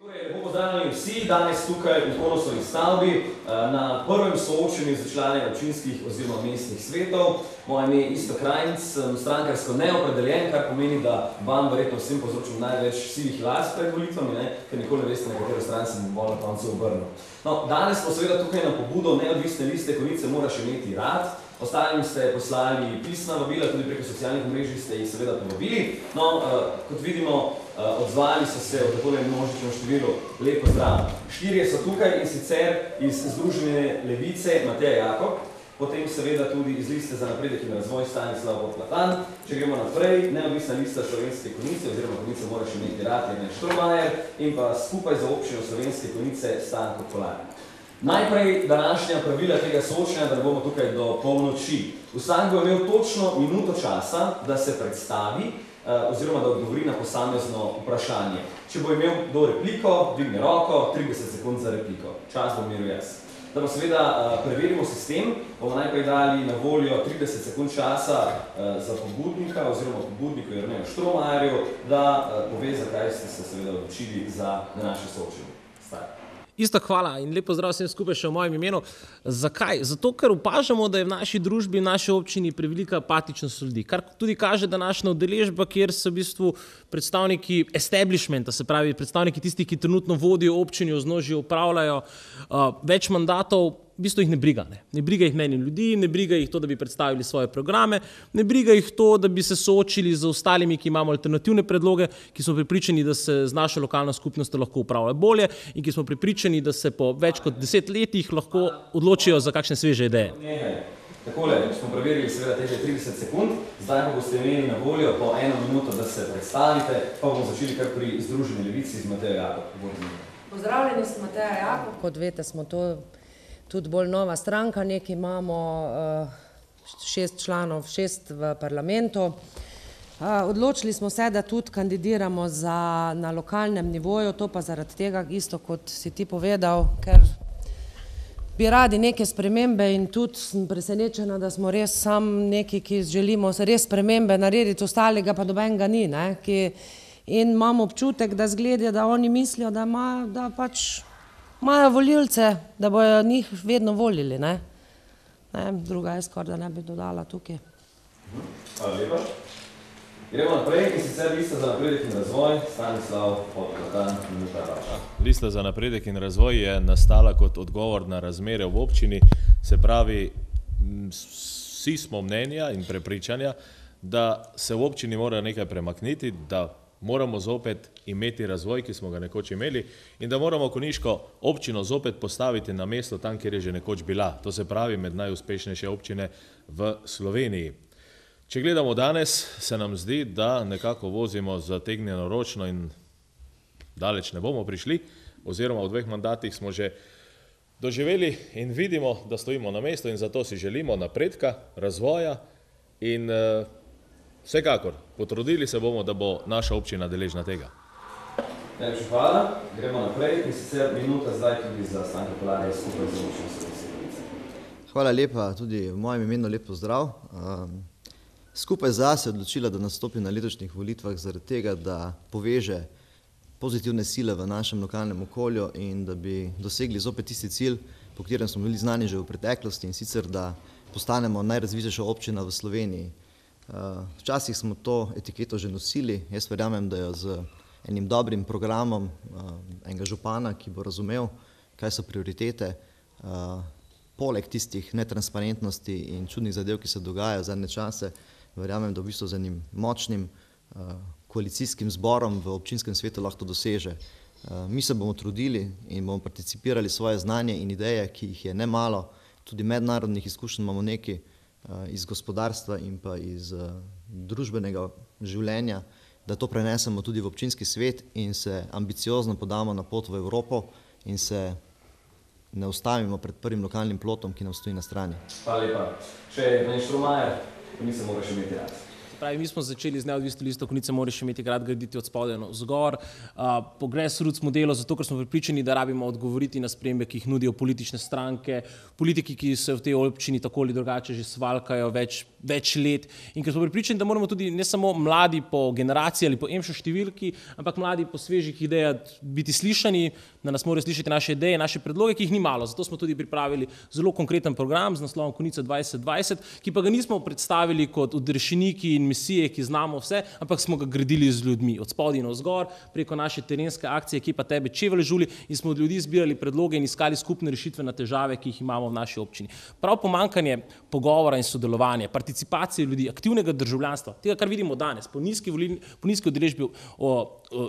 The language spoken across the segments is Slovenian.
Lepo pozdravljeni vsi, danes tukaj v Konosovi stavbi na prvem soočenju za člane občinskih oziroma mestnih svetov. Moje ime je Iztok Krajnc, sem strankarsko neopredeljen, kar pomeni, da vam verjetno vsem povzročim največ sivih las pred volitvami, ker nikoli ne veste, na katero stran se bom bolj na koncu obrnil. No, danes smo seveda tukaj na pobudo neodvisne liste Konice moraš imeti rad. Ostalim ste poslali pisna vabila, tudi preko socialnih omrežij ste jih seveda povabili. No, kot vidimo, odzvali so se v takole množičnem številu. Lep pozdrav. 4 so tukaj in sicer iz Združene levice Mateja Jakob, potem seveda tudi iz Liste za napredek in razvoj Stanislav Podplatan. Če gremo naprej, neodvisna lista Slovenske Konice oziroma Konice moraš imeti rad Jernej Štromajer in pa skupaj za občino Slovenske Konice Stanko Kolar. Najprej današnja pravila tega soočenja, da ne bomo tukaj do polnoči. Vsak bo imel točno minuto časa, da se predstavi oziroma da odgovori na posamezno vprašanje. Če bo imel kdo repliko, dvigne roko, 30 sekund za repliko. Čas bom meril jaz. Da pa seveda preverimo sistem, bomo najprej dali na voljo 30 sekund časa za pobudnika oziroma pobudniku Jerneju Štromajerju, da pove, zakaj ste se seveda odločili za naše soočenje. Staj. Iztok, hvala in lep pozdrav vsem skupaj še v mojem imenu. Zakaj? Zato, ker opažamo, da je v naši družbi, v naši občini prevelika apatičnost ljudi, kar tudi kaže današnja udeležba, kjer se v bistvu predstavniki establishmenta, se pravi predstavniki tistih, ki trenutno vodijo občino, vznožijo, upravljajo več mandatov, v bistvu jih ne briga. Ne briga jih mnenje ljudi, ne briga jih to, da bi predstavili svoje programe, ne briga jih to, da bi se soočili z ostalimi, ki imamo alternativne predloge, ki smo prepričani, da se z našo lokalno skupnostjo lahko upravlja bolje in ki smo prepričani, da se po več kot 10 letih lahko odločijo za kakšne sveže ideje. Takole, smo preverili seveda teh 30 sekund, zdaj pa boste imeli na voljo po 1 minuto, da se predstavite, pa bomo začeli kar pri Združeni levici z Matejo Jakob. Pozdravljeni s Mateja Jakob. Kot veste, smo to tudi bolj nova stranka, nekaj imamo 6 članov, 6 v parlamentu. Odločili smo se, da tudi kandidiramo na lokalnem nivoju, to pa zaradi tega, isto kot si ti povedal, ker bi radi neke spremembe in tudi sem presenečena, da smo res sam neki, ki želimo res spremembe narediti, ostalega pa dobenega ni. In imam občutek, da zgleda, da oni mislijo, da pač imajo volilce, da bojo njih vedno volili. Druga je skoraj, da ne bi dodala tukaj. Hvala lepa. Gremo naprej in sicer Lista za napredek in razvoj, Stanislav Podplatan, minuta vaša. Lista za napredek in razvoj je nastala kot odgovor na razmere v občini, se pravi, vsi smo mnenja in prepričanja, da se v občini mora nekaj premakniti, da moramo zopet imeti razvoj, ki smo ga nekoč imeli in da moramo koniško občino zopet postaviti na mesto tam, kjer je že nekoč bila. To se pravi med najuspešnejše občine v Sloveniji. Če gledamo danes, se nam zdi, da nekako vozimo zategnjeno ročno in daleč ne bomo prišli, oziroma v 2 mandatih smo že doživeli in vidimo, da stojimo na mestu in zato si želimo napredka, razvoja in vsekakor, potrudili se bomo, da bo naša občina deležna tega. Najlepša hvala. Gremo naprej in sicer minuta zdaj tudi za Stanko Kolarja skupaj z občino Slovenske Konice. Hvala lepa, tudi v mojem imenu lep pozdrav. Skupaj za se je odločila, da nastopi na letošnjih volitvah zaradi tega, da poveže pozitivne sile v našem lokalnem okolju in da bi dosegli zopet tisti cilj, po katerem smo bili znani že v preteklosti, in sicer, da postanemo najrazvitejša občina v Sloveniji. Včasih smo to etiketo že nosili, jaz verjamem, da jo z enim dobrim programom enega župana, ki bo razumel, kaj so prioritete, poleg tistih netransparentnosti in čudnih zadev, ki se dogajajo zadnje čase, verjamem, da v bistvu z enim močnim koalicijskim zborom v občinskem svetu lahko to doseže. Mi se bomo trudili in bomo participirali svoje znanje in ideje, ki jih je nemalo, tudi mednarodnih izkušenj imamo nekaj iz gospodarstva in pa iz družbenega življenja, da to prenesemo tudi v občinski svet in se ambiciozno podamo na pot v Evropo in se ne ustavimo pred prvim lokalnim plotom, ki nam stoji na strani. Hvala lepa. Še Jernej Štromajer, Konice moraš imeti rad. Pravi, mi smo začeli z neodvisno listo Konjice, moraš imeti grad graditi od spodaj navzgor. Po grassroots modelu, zato ker smo prepričani, da rabimo odgovoriti na spremembe, ki jih nudijo politične stranke, politiki, ki se v tej občini tako ali drugače že svalkajo več let. In ker smo prepričani, da moramo tudi ne samo mladi po generaciji ali po EMŠO številki, ampak mladi po svežih idejah biti slišani, da nas morajo slišati naše ideje, naše predloge, ki jih ni malo. Zato smo tudi pripravili zelo konkreten program z naslovom Konjica 2020, ki pa ga nismo predstavili kot odrešeniki in misije, ki znamo vse, ampak smo ga gradili z ljudmi, od spodaj navzgor, preko naše terenske akcije, ki pa tebe Čevelj žuli, in smo od ljudi zbirali predloge in iskali skupne rešitve na težave, ki jih imamo v naši občini. Prav pomanjkanje pogovora in sodelovanja, participacije ljudi, aktivnega državljanstva, tega, kar vidimo danes, po nizki udeležbi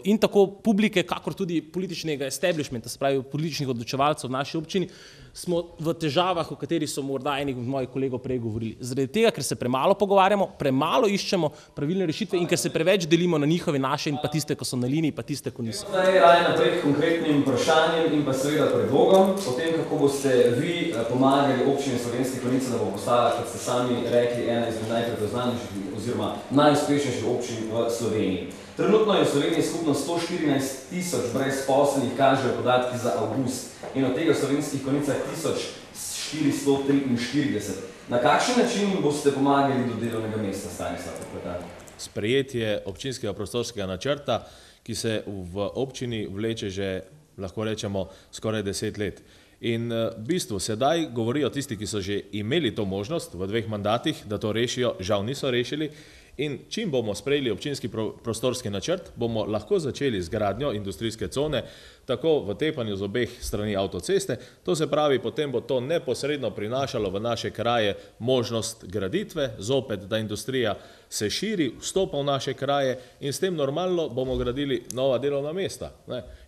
in tako publike, kakor tudi političnega establishmenta, se pravi političnih odločevalcev v naši občini, smo v težavah, o katerih so morda eni od mojih kolegov prej govorili. Zaradi tega, ker se premalo pogovarjamo, premalo iščemo pravilne rešitve in ker se preveč delimo na njihove, naše in pa tiste, ko so na liniji, pa tiste, ko niso. Zdaj raje naprej k konkretnim vprašanjem in pa seveda predlogom o tem, kako boste vi pomagali občini Slovenske Konjice, da bo postala, kot ste sami rekli, ena izmed najprepoznavnejših oziroma najuspešnejših občin v Sloveniji. Trenutno je v Sloveniji skupno 114 tisoč brezposelnih, kažejo podatki za avgust, in od tega v Slovenskih Konjicah 1443. Na kakšen način boste pomagali do delovnega mesta, Stanislav Pokletar? Sprejetje občinskega prostorskega načrta, ki se v občini vleče že, lahko rečemo, skoraj 10 let. In v bistvu sedaj govorijo tisti, ki so že imeli to možnost v 2 mandatih, da to rešijo, žal niso rešili. In čim bomo sprejeli občinski prostorski načrt, bomo lahko začeli z gradnjo industrijske cone, tako v Tepanju z obeh strani avtoceste. To se pravi, potem bo to neposredno prinašalo v naše kraje možnost graditve, zopet, da industrija se širi, vstopa v naše kraje in s tem normalno bomo gradili nova delovna mesta.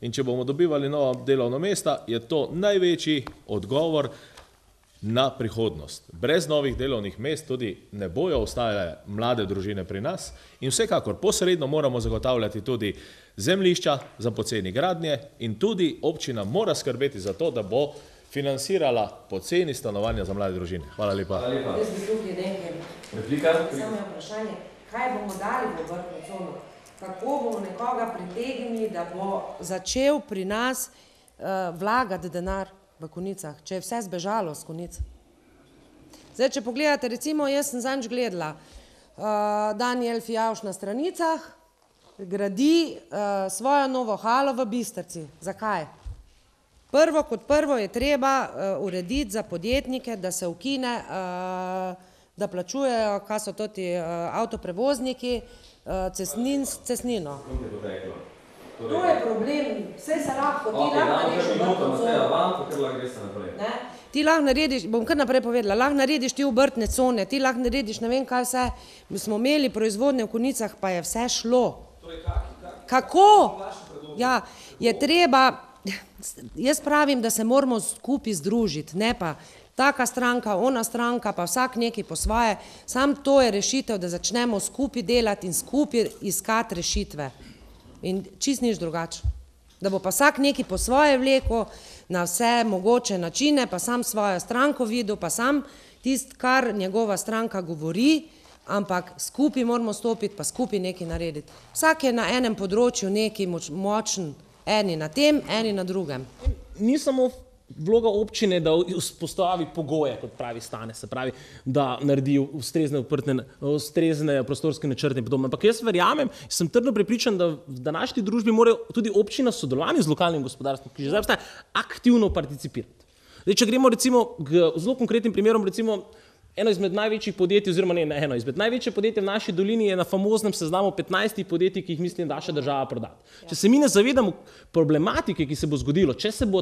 In če bomo dobivali nova delovna mesta, je to največji odgovor na prihodnost. Brez novih delovnih mest tudi ne bojo ostajale mlade družine pri nas in vsekakor posredno moramo zagotavljati tudi zemljišča za poceni gradnje in tudi občina mora skrbeti za to, da bo financirala poceni stanovanja za mlade družine. Hvala lepa. Hvala lepa. Jaz bi tukaj nekaj. Replika? Samo je vprašanje, kaj bomo dali v obrtno cono? Kako bomo nekoga pritegnili, da bo začel pri nas vlagati denar v Konjicah, če je vse zbežalo z Konjic. Zdaj, če pogledate, recimo, jaz sem zadnjič gledala, Danijel Fijavž na stranicah gradi svojo novo halo v Bistrci. Zakaj? Prvo kot prvo je treba urediti za podjetnike, da se ukine, da plačujejo, kaj so toti avtoprevozniki, cestnino. To je problem, vse se lahko, ti lahko narediš obrtno cono. Ti lahko narediš, bom kar naprej povedala, lahko narediš ti obrtne cone, ti lahko narediš ne vem kaj vse. Mi smo imeli proizvodnje v Konjicah, pa je vse šlo. Kako? Ja, je treba, jaz pravim, da se moramo skupaj združiti, ne pa taka stranka, ona stranka, pa vsak nekaj po svoje. Sam to je rešitev, da začnemo skupaj delati in skupaj iskati rešitve. In čist nič drugače. Da bo pa vsak nekaj po svoje vleko, na vse mogoče načine, pa sam svojo stranko videl, pa sam tist, kar njegova stranka govori, ampak skupaj moramo stopiti, pa skupaj nekaj narediti. Vsak je na enem področju nekaj močen, eni na tem, eni na drugem. Ni samo vloga občine, da vzpostavi pogoje, kot pravi Stane, se pravi, da naredi ustrezne prostorske načrte in podobno. Ampak jaz verjamem, sem trdno prepričan, da v današnji družbi mora tudi občina sodelovanje z lokalnim gospodarstvom, ki že zdaj obstaja, aktivno participirati. Zdaj, če gremo recimo k zelo konkretnim primerom, recimo eno izmed največjih podjetij, oziroma ne eno izmed največjih podjetij v naši dolini je na famoznem seznamu 15 podjetij, ki jih misli naša država prodati. Če se mi ne zavedamo problematike, ki se bo zgodilo, če se bo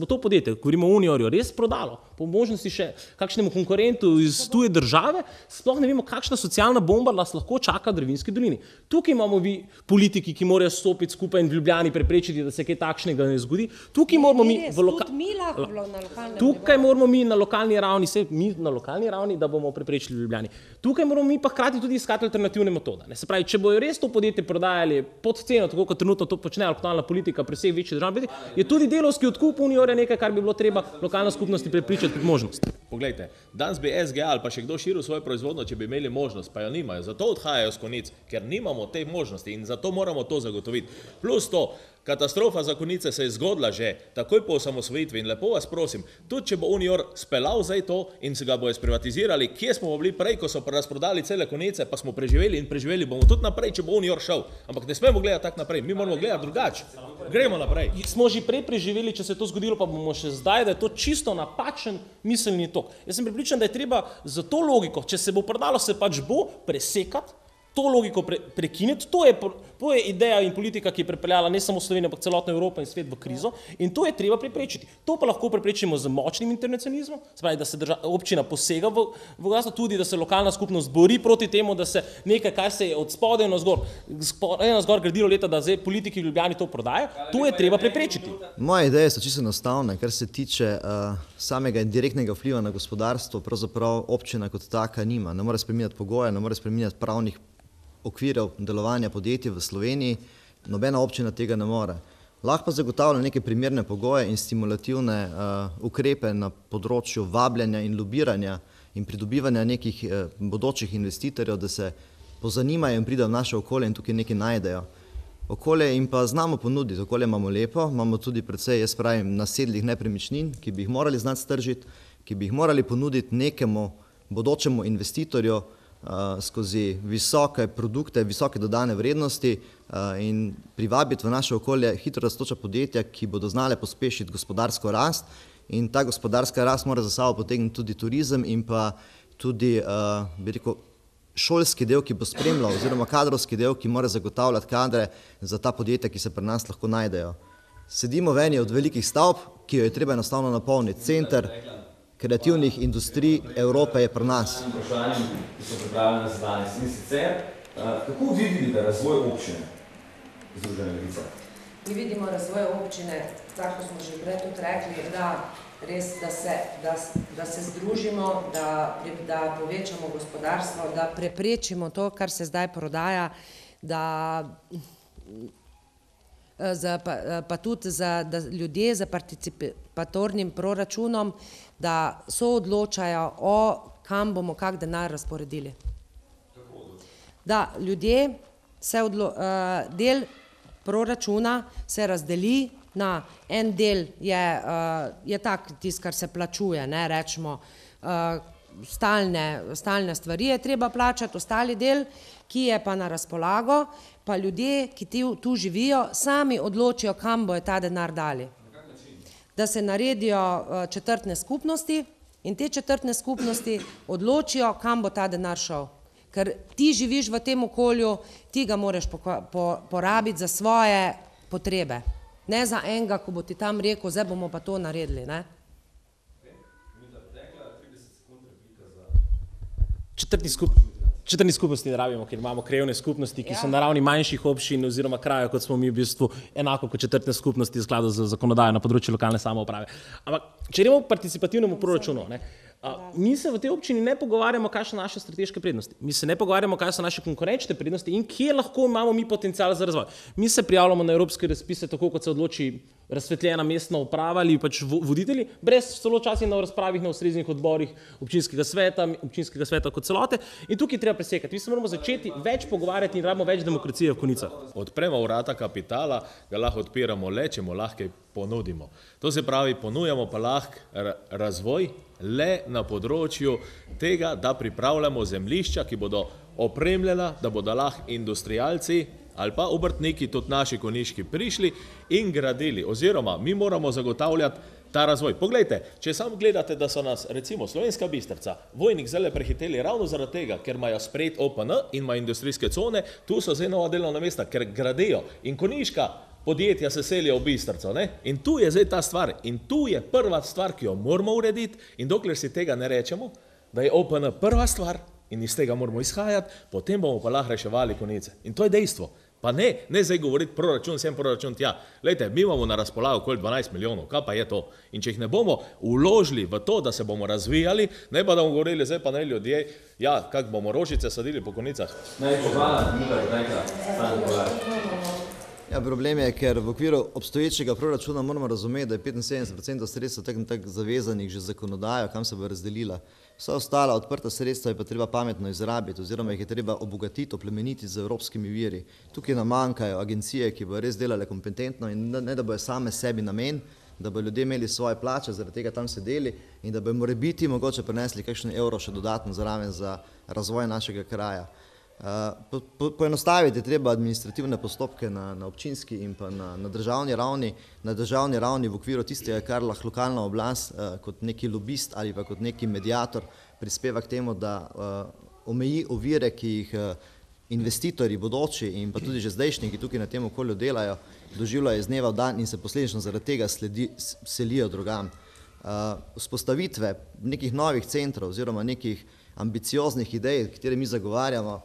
to podjetje, govorimo o Uniorju, res prodalo, po možnosti še kakšnemu konkurentu iz tuje države, sploh ne vemo, kakšna socialna bomba nas lahko čaka v Dravinjski dolini. Tukaj imamo vi politiki, ki morajo stopiti skupaj in v Ljubljani preprečiti, da se kaj takšnega ne zgodi. Tukaj moramo mi na lokalni ravni, državni ravni, da bomo preprečili v Ljubljani. Tukaj moramo mi pa hkrati tudi iskati alternativne metode. Se pravi, če bojo res to podjetje prodajali pod ceno, tako kot trenutno to počne aktualna politika pri vseh večjih državnih podjetjih, je tudi delavski odkup Uniorja nekaj, kar bi bilo treba lokalno skupnosti prepričati kot možnost. Poglejte, danes bi SGA ali pa še kdo širil svojo proizvodnjo, če bi imeli možnost, pa jo nimajo. Zato odhajajo s Konjic, ker nimamo te možnosti in zato moramo to zagotoviti. Plus to, katastrofa za Konjice se je zgodila že takoj po osamosvojitvi in lepo vas prosim, tudi če bo Unior speljal zdaj to in se ga bojo sprivatizirali, kje smo bili prej, ko so razprodali cele Konjice, pa smo preživeli in preživeli bomo tudi naprej, če bo Unior šel. Ampak ne smemo gledati tako naprej, mi moramo gledati drugače. Gremo naprej. Smo že prej preživeli, če se je to zgodilo, pa bomo še zdaj, da je to čisto napačen miselni tok. Jaz sem prepričan, da je treba za to logiko, če se bo prodalo, se pač bo presekati, to logiko prekiniti, to je ideja in politika, ki je pripeljala ne samo Slovenijo, ampak celotno Evropo in svet v krizo in to je treba preprečiti. To pa lahko preprečimo z močnim internacionalizmom, se pravi, da se občina posega v glasno, tudi da se lokalna skupnost bori proti temu, da se nekaj, kar se je od spodaj na zgor gradilo leta, da zdaj politiki v Ljubljani to prodajo, to je treba preprečiti. Moje ideje so čisto enostavne, kar se tiče samega direktnega vpliva na gospodarstvo, pravzaprav občina kot taka nima. Ne more spreminjati pogoje, ne more spreminjati pravnih okvirov delovanja podjetij v Sloveniji, nobena občina tega ne more. Lahko pa zagotavlja neke primerne pogoje in stimulativne ukrepe na področju vabljanja in lobiranja in pridobivanja nekih bodočih investitorjev, da se pozanimajo in pridejo v naše okolje in tukaj nekaj najdejo. Okolje jim pa znamo ponuditi, okolje imamo lepo, imamo tudi precej, jaz pravim, nasedlih nepremičnin, ki bi jih morali znati stržiti, ki bi jih morali ponuditi nekemu bodočemu investitorju, skozi visoke produkte, visoke dodane vrednosti in privabiti v naše okolje hitro rastoča podjetja, ki bodo znale pospešiti gospodarsko rast in ta gospodarska rast mora za sabo potegniti tudi turizem in pa tudi, bi rekel, šolski del, ki bo spremljal oziroma kadrovski del, ki mora zagotavljati kadre za ta podjetja, ki se pri nas lahko najdejo. Sedimo v eni od velikih stavb, ki jo je treba enostavno napolniti. Center kreativnih industrij Evrope je pri nas. Vprašanjem, ki so pripravljene za danes. In sicer, kako vi vidite razvoj občine Združene levice? Mi vidimo razvoj občine, tako smo že prej tudi rekli, da res, da se združimo, da povečamo gospodarstvo, da preprečimo to, kar se zdaj prodaja, pa tudi da ljudje za participatornim proračunom, da so odločajo kam bomo kak denar razporedili. Da ljudje del proračuna se razdeli na en del je tak tisto, kar se plačuje, ne, rečemo, stalne stvari je treba plačati, ostali del, ki je pa na razpolago, pa ljudje, ki tu živijo, sami odločijo, kam bojo ta denar dali. Da se naredijo četrtne skupnosti in te četrtne skupnosti odločijo, kam bo ta denar šel. Ker ti živiš v tem okolju, ti ga moraš porabiti za svoje potrebe. Ne za enega, ko bo ti tam rekel, zdaj bomo pa to naredili, ne? Četrtni skupnosti ne rabimo, ker imamo krajevne skupnosti, ki so na ravni manjših občin oziroma krajev, kot smo mi v bistvu enako kot četrtne skupnosti v skladu z zakonodajo na področju lokalne samouprave. Ampak, če gremo k participativnemu proračunu, mi se v tej občini ne pogovarjamo, kaj so naše strateške prednosti. Mi se ne pogovarjamo, kaj so naše konkurenčne prednosti in kje lahko imamo mi potencial za razvoj. Mi se prijavljamo na evropske razpise, tako kot se odloči razsvetljena mestna uprava ali pač voditelji, brez celo časi na razpravih na ustreznih odborih občinskega sveta kot celote. In tukaj treba presekati. Mi se moramo začeti več pogovarjati in rabimo več demokracije v Konjicah. Odpremo vrata kapitala, ga lahko odpiramo le, če mu lahko ponudimo. To se pravi, ponujamo pa lahko razvoj le na področju tega, da pripravljamo zemljišča, ki bodo opremljena, da bodo lahko industrialci ali pa obrtniki, tudi naši konjiški, prišli in gradili. Oziroma, mi moramo zagotavljati ta razvoj. Poglejte, če samo gledate, da so nas, recimo, Slovenska Bistrica, Vojnik zdaj prehiteli ravno zaradi tega, ker imajo sprejet OPN in imajo industrijske cone, tu so zdaj nova delovna mesta, ker gradijo. In konjiška podjetja se selijo v Bistrico, ne? In tu je zdaj ta stvar. In tu je prva stvar, ki jo moramo urediti. In dokler si tega ne rečemo, da je OPN prva stvar in iz tega moramo izhajati, potem bomo pa lahko reševali Konjice. In to je dejstvo. Pa ne zdaj govoriti proračun sem, proračun tja. Glejte, mi imamo na razpolago okoli 12 milijonov, kaj pa je to? In če jih ne bomo vložili v to, da se bomo razvijali, ne pa da bomo govorili, zdaj pa ne ljudje, ja, kako bomo rožice sadili po konicah. Ja, problem je, ker v okviru obstoječega proračuna moramo razumeti, da je 75% sredstev tako zavezanih že zakonodajo, kam se bo razdelila. Vsa ostala odprta sredstva je pa treba pametno izrabiti oziroma jih je treba obogatiti, oplemeniti z evropskimi viri. Tukaj nam manjkajo agencije, ki bodo res delale kompetentno in ne da bojo same sebi namen, da bodo ljudje imeli svoje plače, zaradi tega tam sedeli in da bojo morebiti mogoče prinesli kakšen evro še dodatno zraven za razvoj našega kraja. Poenostaviti je treba administrativne postopke na občinski in pa na državni ravni. Na državni ravni v okviru tistega, kar lahko lokalna oblast kot neki lobist ali pa kot neki mediator prispeva k temu, da omeji ovire, ki jih investitorji bodoči in pa tudi že zdajšnji, ki tukaj na tem okolju delajo, doživljajo iz dneva v dan in se posledično zaradi tega selijo drugam. Vzpostavitve nekih novih centrov oziroma nekih ambicioznih idej, katere mi zagovarjamo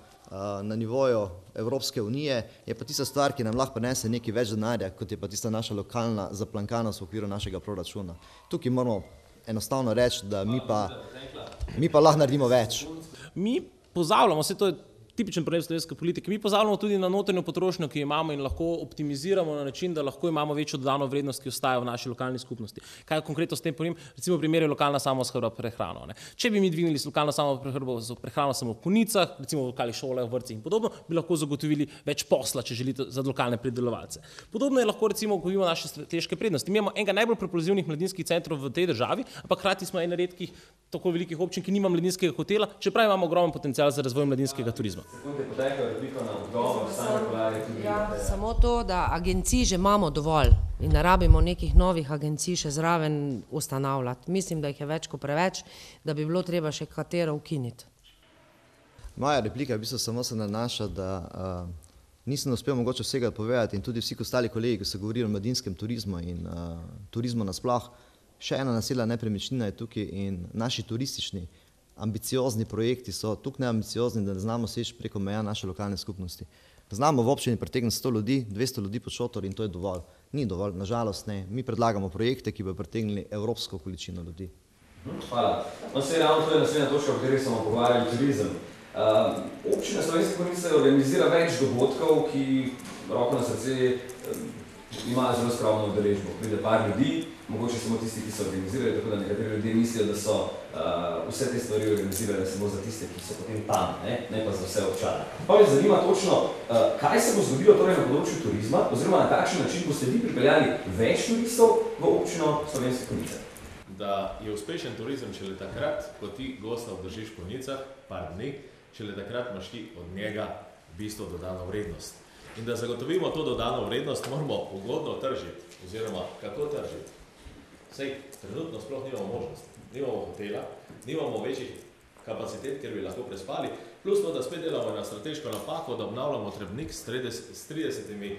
na nivoju Evropske unije, je pa tista stvar, ki nam lahko prinese nekaj več denarja, kot je pa tista naša lokalna zaplankanost v okviru našega proračuna. Tukaj moramo enostavno reči, da mi pa lahko naredimo več. Mi pozabljamo, vse to je tipičen problem slovenske politike, mi pozabljamo tudi na notranjo potrošnjo, ki jo imamo in lahko optimiziramo na način, da lahko imamo večjo dodano vrednost, ki ostaja v naši lokalni skupnosti. Kaj konkretno s tem povem? Recimo v primeru lokalna samooskrba prehrano. Če bi mi dvignili lokalno samooskrbo z prehrano samo v konicah, recimo v lokalnih šolah, vrtcih in podobno, bi lahko zagotovili več posla, če želite, za lokalne pridelovalce. Podobno je lahko recimo, ko imamo naše strateške prednosti. Mi imamo enega najbolj propulzivnih mladinskih centrov v tej državi, ampak hkrati smo ena redkih tako velikih občin, ki nima mladinskega hotela, čeprav imamo ogromen potencial za razvoj mladinskega turizma. Samo to, da agencij že imamo dovolj in ne rabimo nekih novih agencij še zraven ustanavljati. Mislim, da jih je več kot preveč, da bi bilo treba še katero ukiniti. Moja replika v bistvu samo se nanaša, da nisem uspel mogoče vsega povedati in tudi vsi ostali kolegi, ki so govorili o mladinskem turizmu in turizmu nasploh, še ena naselja nepremičnina je tukaj in naši turistični ambiciozni projekti so tukaj neambiciozni, da ne znamo seči preko meja naše lokalne skupnosti. Znamo v občini pritegniti 100 ljudi, 200 ljudi pod šotor in to je dovolj. Ni dovolj, nažalost ne. Mi predlagamo projekte, ki bodo pritegnili evropsko količino ljudi. Hvala. No, se je ravno to je naslednja točka, o kateri smo pogovarjali, turizem. Občina Slovenske Konjice organizira več dogodkov, ki roko na srce imajo zelo skromno udeležbo. Pride par ljudi, mogoče samo tisti, ki so organizirali, tako da nekateri ljudje mislijo, da so vse te stvari organizirane samo za tiste, ki so potem tam, ne pa za vse občane. Pa me zanima točno, kaj se bo zgodilo torej na področju turizma, oziroma na kakšen način boste vi pripeljali več turistov v občino Slovenske Konjice? Da je uspešen turizem šele takrat, ko ti gosta obdržiš v Konjicah, par dni, šele takrat imaš ti od njega v bistvu dodano vrednost. In da zagotovimo to dodano vrednost, moramo ugodno tržiti, oziroma kako tržiti. Sej, trenutno sploh nimamo možnosti, nimamo hotela, nimamo večjih kapacitet, kjer bi lahko prespali, plus to, da spet delamo na strateško napako, da obnavljamo Trebnik s 30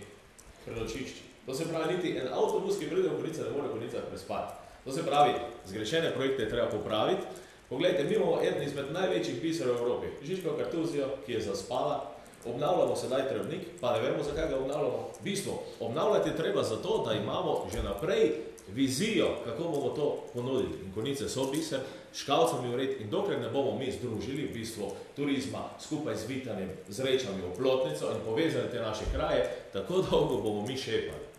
prenočišči. To se pravi, niti en avtobus, ki pride v Konjice, ne more v Konjicah prespati. To se pravi, zgrešene projekte je treba popraviti. Poglejte, mi imamo eden izmed največjih biserov v Evropi, Žižko Kartuzijo, ki je zaspala, obnavljamo sedaj Trebnik, pa ne vemo, zakaj ga obnavljamo. V bistvu, obnavljati je treba zato, da imamo že naprej vizijo, kako bomo to ponudili. In Konjice so biser, škalcami vred in dokler ne bomo mi združili v bistvu turizma skupaj z Vitanjem, z Rečami v Plotnico in povezali te naše kraje, tako dolgo bomo mi šepali.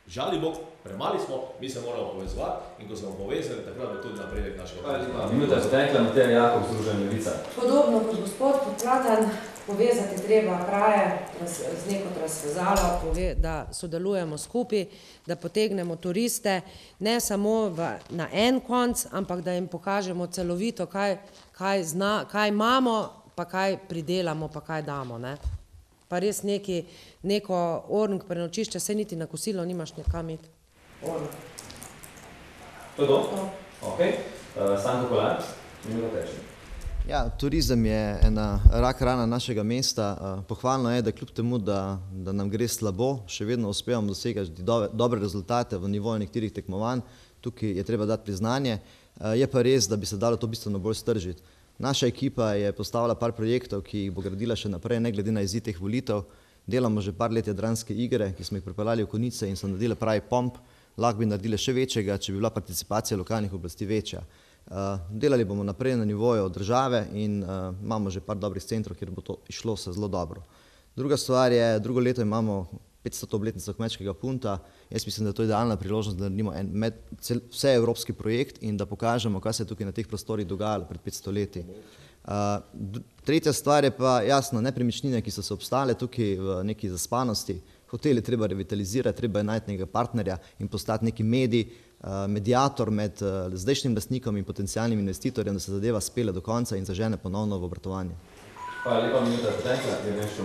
Žali Bog, premali smo, mi se moramo povezovati in ko smo povezali, takrat bo tudi napredek našega turizma. Minuta je potekla, Mateja Jakov, Združenje Levica. Podobno kot gospod Podplatan, povezati treba kraje z neko razvezalo, da sodelujemo skupaj, da potegnemo turiste, ne samo na en konc, ampak da jim pokažemo celovito, kaj imamo, pa kaj pridelamo, pa kaj damo. Pa res neko orng prenočišče, saj niti na kosilo nimaš nekam iti. To je to? Ok. Stanko Kolar, minuto teče. Ja, turizem je ena rak rana našega mesta. Pohvalno je, da kljub temu, da nam gre slabo, še vedno uspevamo dosegati dobre rezultate v nivoju nekaterih tekmovanj. Tukaj je treba dati priznanje. Je pa res, da bi se dalo to bistveno bolj stržiti. Naša ekipa je postavila par projektov, ki jih bo gradila še naprej, ne glede na izid teh volitev. delamo že par let jadranske igre, ki smo jih pripeljali v Konjice in so naredile pravi pomp, lahko bi naredile še večjega, če bi bila participacija lokalnih oblasti večja. Delali bomo naprej na nivoju države in imamo že par dobrih centrov, kjer bo to išlo se zelo dobro. Druga stvar je, drugo leto imamo 500. obletnico kmečkega punta. Jaz mislim, da je to idealna priložnost, da naredimo en vseevropski projekt in da pokažemo, kaj se je tukaj na teh prostorih dogajalo pred 500 leti. Tretja stvar je pa jasno nepremičnine, ki so se obstale tukaj v neki zaspanosti. Hotel je treba revitalizirati, treba je najti nekega partnerja in postati neki medij, mediator med zdajšnjim lastnikom in potencialnim investitorjem, da se zadeva spele do konca in zažene ponovno v obratovanje. Hvala lepa, minuta, Tenka, je nešto.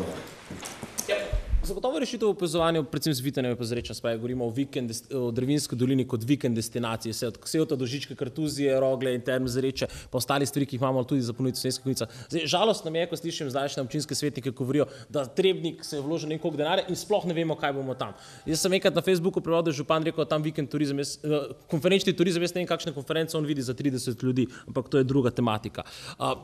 Zagotovo rešitev v opazovanju, predvsem z Vitanjem je pa zreča, spaj govorimo o Dravinjski dolini kot vikend destinaciji, vse od Ksevta do Žičke, Kartuzije, Rogle in Term Zreče, pa ostali stvari, ki jih imamo tudi za ponuditi v Slovenskih Konjicah. Žalost nam je, ko slišim zdajšnje občinske svetnike, ko govorijo, da Trebnik se je vložil nekog denarja in sploh ne vemo, kaj bomo tam. Jaz sem enkrat na Facebooku prebral, da je župan rekel, da tam vikend turizem, konferenčni turizem, jaz ne vem, kakšne konference on vidi za 30 ljudi, ampak to je druga tematika.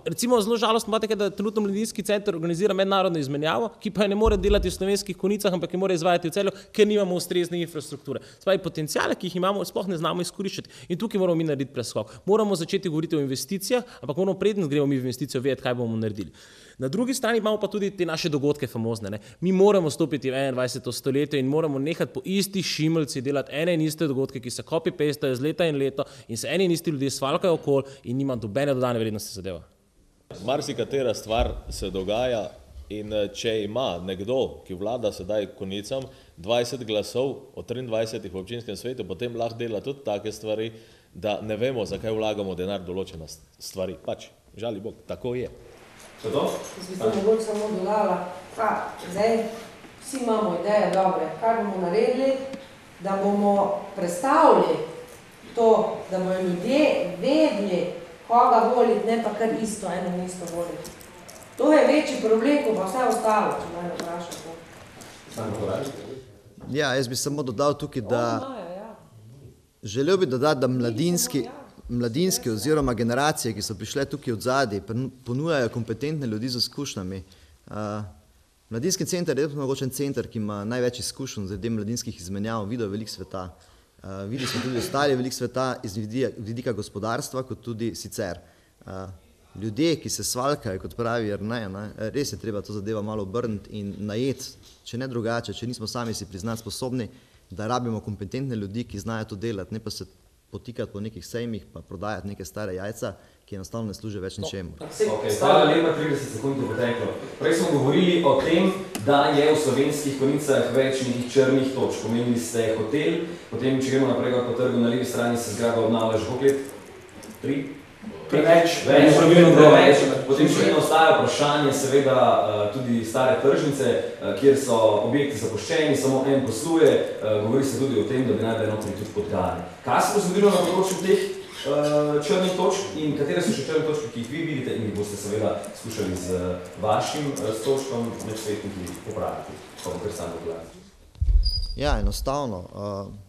Recimo zelo žalostno je, da trenutno Mladinski center organizira mednarodno izmenjavo, ki pa ne more delati v Slovenskih Konjicah, ampak je mora izvajati v Celju, ker nimamo ustrezne infrastrukture. Spravi, potenciale, ki jih imamo, sploh ne znamo izkoriščati. In tukaj moramo mi narediti preskok. Moramo začeti govoriti o investicijah, ampak moramo preden gremo mi v investicijo vedeti, kaj bomo naredili. Na drugi strani imamo pa tudi te naše dogodke famozne. Ne? Mi moramo stopiti v 21. stoletje in moramo nehati po istih šimeljci delati ene in iste dogodke, ki se copy-pastajo z leta in leto in se eni in isti ljudje svalkajo okoli in nima dobene dodane vrednosti zadeva. Marsikatera stvar se dogaja. In če ima nekdo, ki vlada sedaj Konjicam, 20 glasov od 23 v občinskem svetu, potem lahko dela tudi take stvari, da ne vemo, zakaj vlagamo denar določene stvari. Pač, žali Bog, tako je. Jaz bi to mogoče samo dodala, zdaj vsi imamo ideje dobre, kaj bomo naredili, da bomo predstavili to, da bomo ljudje vedeli, koga voliti, ne pa kar isto, eno in isto voliti. To je večji problem, kot pa vse ostalo, če me vprašate. Ja, jaz bi samo dodal tukaj, da želel bi dodati, da mladinski oziroma generacije, ki so prišle tukaj od zadaj, ponujajo kompetentne ljudi z izkušnjami. Mladinski center je mogoče center, ki ima največ izkušenj z mladinskih izmenjav, videl veliko sveta. Videli smo tudi ostali veliko sveta iz vidika gospodarstva, kot tudi sicer. Ljudje, ki se svalkajo, kot pravi Jernej, res je treba to zadeva malo obrniti in najeti, če ne drugače, če nismo sami si priznati sposobni, da rabimo kompetentne ljudi, ki znajo to delati, ne pa se potikati po nekih sejmih, pa prodajati neke stare jajca, ki enostavno ne služijo več ničemu. Hvala lepa, 30 sekund je poteklo. Prej smo govorili o tem, da je v Slovenskih Konjicah več nekih črnih točk. Pomenili ste hotel, potem, če gremo naprej po trgu, na levi strani se zgrada obnavlja že koliko let? 3? Preveč. Potem še vedno ostaja vprašanje, seveda tudi stare tržnice, kjer so objekti zapuščeni, samo en posluje, govori se tudi o tem, da bi naj bili notri tudi podgane. Kaj se bo zgodilo na področju teh črnih točk in katere so še črne točke, ki jih vi vidite in jih boste seveda skušali z vašim stolčkom med svetniki popraviti, pa bo kar sam pogledati? Ja, enostavno.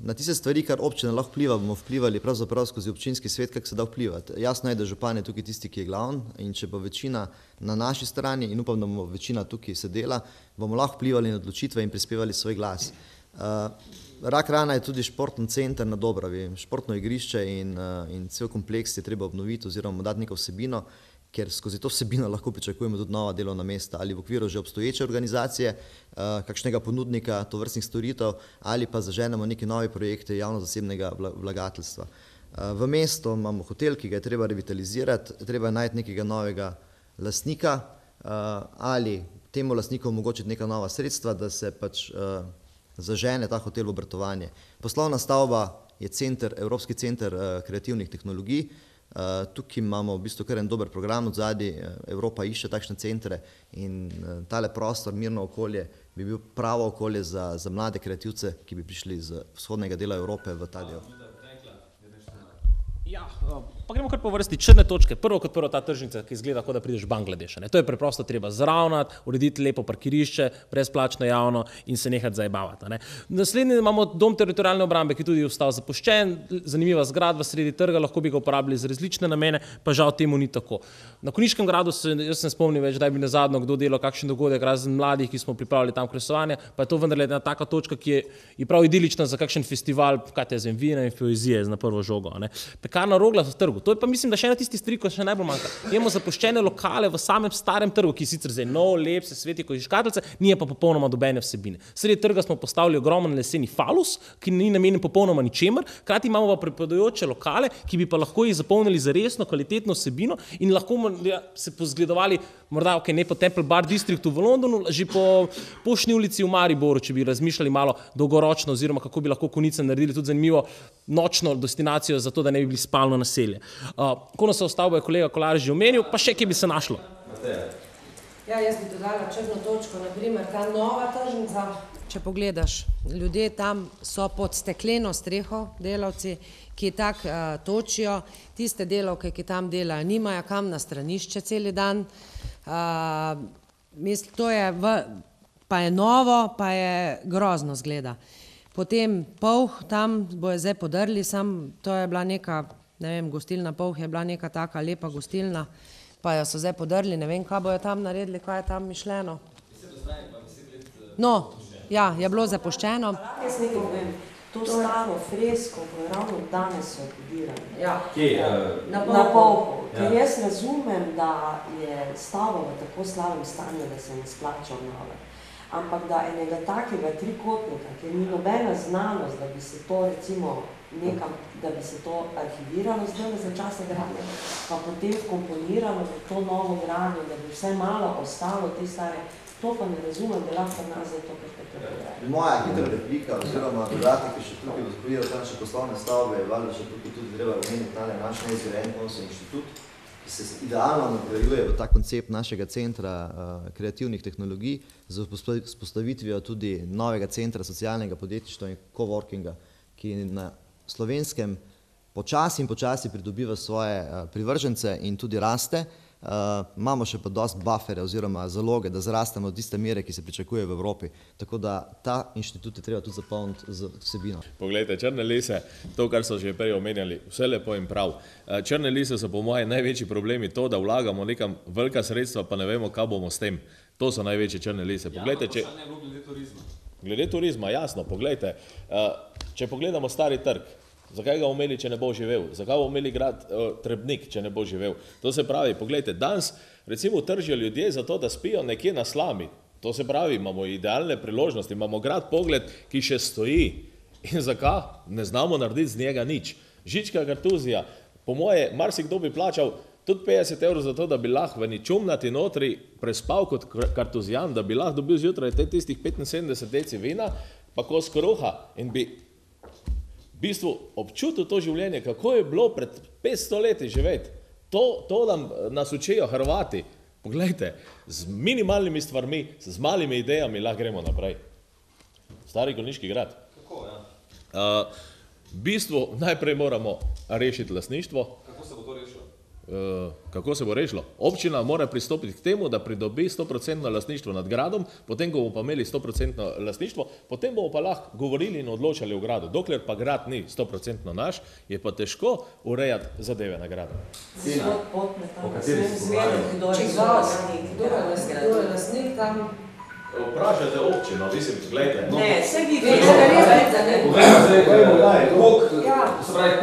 Na tiste stvari, kar občina lahko vpliva, bomo vplivali pravzaprav skozi občinski svet, kako se da vplivati. Jasno je, da župan je tukaj tisti, ki je glavn in če bo večina na naši strani in upam, da bomo večina tukaj sedela, bomo lahko vplivali na odločitve in prispevali svoj glas. Rak rana je tudi športni center na Dobravi. Športno igrišče in cel kompleks je treba obnoviti oziroma dati neko vsebino, ker skozi to vsebino lahko pričakujemo tudi nova delovna mesta ali v okviru že obstoječe organizacije, kakšnega ponudnika tovrstnih storitev ali pa zaženemo neke nove projekte javno-zasebnega vlagateljstva. V mestu imamo hotel, ki ga je treba revitalizirati, treba je najti nekega novega lastnika ali temu lastniku omogočiti neka nova sredstva, da se pač zažene ta hotel v obratovanje. Poslovna stavba je Evropski center kreativnih tehnologij. Tukaj imamo v bistvu kar en dober program od zadaj, Evropa išče takšne centre in tale prostor, mirno okolje, bi bil pravo okolje za mlade kreativce, ki bi prišli z vzhodnega dela Evrope v ta del. Ja, pa gremo kar po vrsti črne točke. Prvo kot prvo ta tržnica, ki izgleda, kot da prideš v Bangladeš. To je preprosto treba zravnati, urediti lepo parkirišče, brezplačno javno in se nehati zajebavati. Naslednji imamo dom teritorialne obrambe, ki tudi je ostal zapuščen, zanimiva zgradba sredi trga, lahko bi ga uporabljali za različne namene, pa žal temu ni tako. Na Konjiškem gradu jaz ne spomnim več, da bi nazadnje kdo delal kakšen dogodek, razen mladih, ki smo pripravili tam kresovanje, pa je to vendarle ena taka točka, ki je prav idilična za kakšen festival, kaj te zvem, vina in poezije na prvo žogo. Pekarna Rogla v trgu. To je pa mislim, da še ena tisti stvari, ko še najbolj manjka. Imamo zapuščene lokale v samem starem trgu, ki sicer zdaj nov, lep, se sveti kot škatlice, nije pa popolnoma dobene vsebine. Sredi trga smo postavili ogromen leseni falus, ki ni namenjen popolnoma ničemer, hkrati imamo pa pripadajoče lokale, ki bi pa lahko jih zapolnili za resno, kvalitetno vsebino in lahko se pozgledovali morda ne po Temple Bar Districtu v Londonu, že po Poštni ulici v Mariboru, če bi razmišljali malo dolgoročno oziroma kako bi lahko Konjice naredili tudi zanimivo nočno destinacijo za to, da ne bi bili spalno naselje. Konosovo stavbo je kolega Kolar že omenil, pa še kje bi se našlo? Ja, jaz bi dodala črno točko, naprimer ta nova tržnica, če pogledaš, ljudje tam so pod stekleno streho, delavci, ki tako točijo, tiste delavke, ki tam delajo, nimajo kam na stranišče celi dan. To je, pa je novo, pa je grozno zgleda. Potem Polh, tam bojo zdaj podrli, to je bila neka, ne vem, gostilna Polh je bila neka taka lepa gostilna, pa jo so zdaj podrli, ne vem, kaj bojo tam naredili, kaj je tam mišljeno. No, ja, je bilo zapuščeno. Jaz nekaj povem, to staro fresko, ko je ravno danes so podirali. Na Polhu. Ker jaz razumem, da je stavba v tako slabem stanju, da se ne splača obnavljati. Ampak da enega takega trikotnika, ker ni nobena znanost, da bi se to recimo nekam, da bi se to arhiviralo zdaj za časa gradnje, pa potem komponirano v to novo gradnjo, da bi vse malo ostalo te stare, to pa ne razumem, da lahko nas za to, kar te povedali. Moja hitra replika oziroma dodatek, ki še tukaj vzpovijo naše poslovne stavbe, je valjda še tukaj tudi treba omeniti naš neizvedentnost inštitut, ki se idealno nadgrajuje v ta koncept našega centra kreativnih tehnologij z vzpostavitvijo tudi novega centra socialnega podjetništva in coworkinga, ki na Slovenskem počasi in počasi pridobiva svoje privržence in tudi raste. Imamo še pa dosti buffere oziroma zaloge, da zrastemo do tiste mere, ki se pričakuje v Evropi. Tako da ta inštitut je treba tudi zapolniti z vsebino. Poglejte, Črne lise, to, kar so že prej omenjali, vse lepo in prav. Črne lise so po moje največji problemi to, da vlagamo nekam velika sredstva, pa ne vemo, kaj bomo s tem. To so največje Črne lise. Poglejte, če... Glede turizma, jasno, poglejte. Če pogledamo Stari trg, zakaj ga omeli, če ne bo živel? Zakaj bo omeli grad Trebnik, če ne bo živel? To se pravi, poglejte, danes recimo tržijo ljudje za to, da spijo nekje na slami. To se pravi, imamo idealne priložnosti, imamo grad Pogled, ki še stoji. In zakaj? Ne znamo narediti z njega nič. Žička kartuzija, po moje, marsikdo bi plačal tudi 50 € za to, da bi lahko v čumnati notri prespal kot kartuzijan, da bi lahko dobil zjutraj tistih 75 deci vina, pa kos kruha in bi v bistvu občutil to življenje, kako je bilo pred 500 leti živeti. To nas učijo Hrvati. Poglejte, z minimalnimi stvarmi, z malimi idejami lahko gremo naprej. Stari Konjiški grad. V bistvu najprej moramo rešiti lastništvo. Kako se bo to rešilo? Kako se bo rešilo? Občina mora pristopiti k temu, da pridobi 100% lastništvo nad gradom, potem ko bomo pa imeli 100% lastništvo, potem bomo pa lahko govorili in odločali o gradu. Dokler pa grad ni 100% naš, je pa težko urejati zadeve na gradu. O kateri se pogovarjamo? Kdo je lastnik tam? Vprašajte občino, mislim, gledajte. Ne, vse vi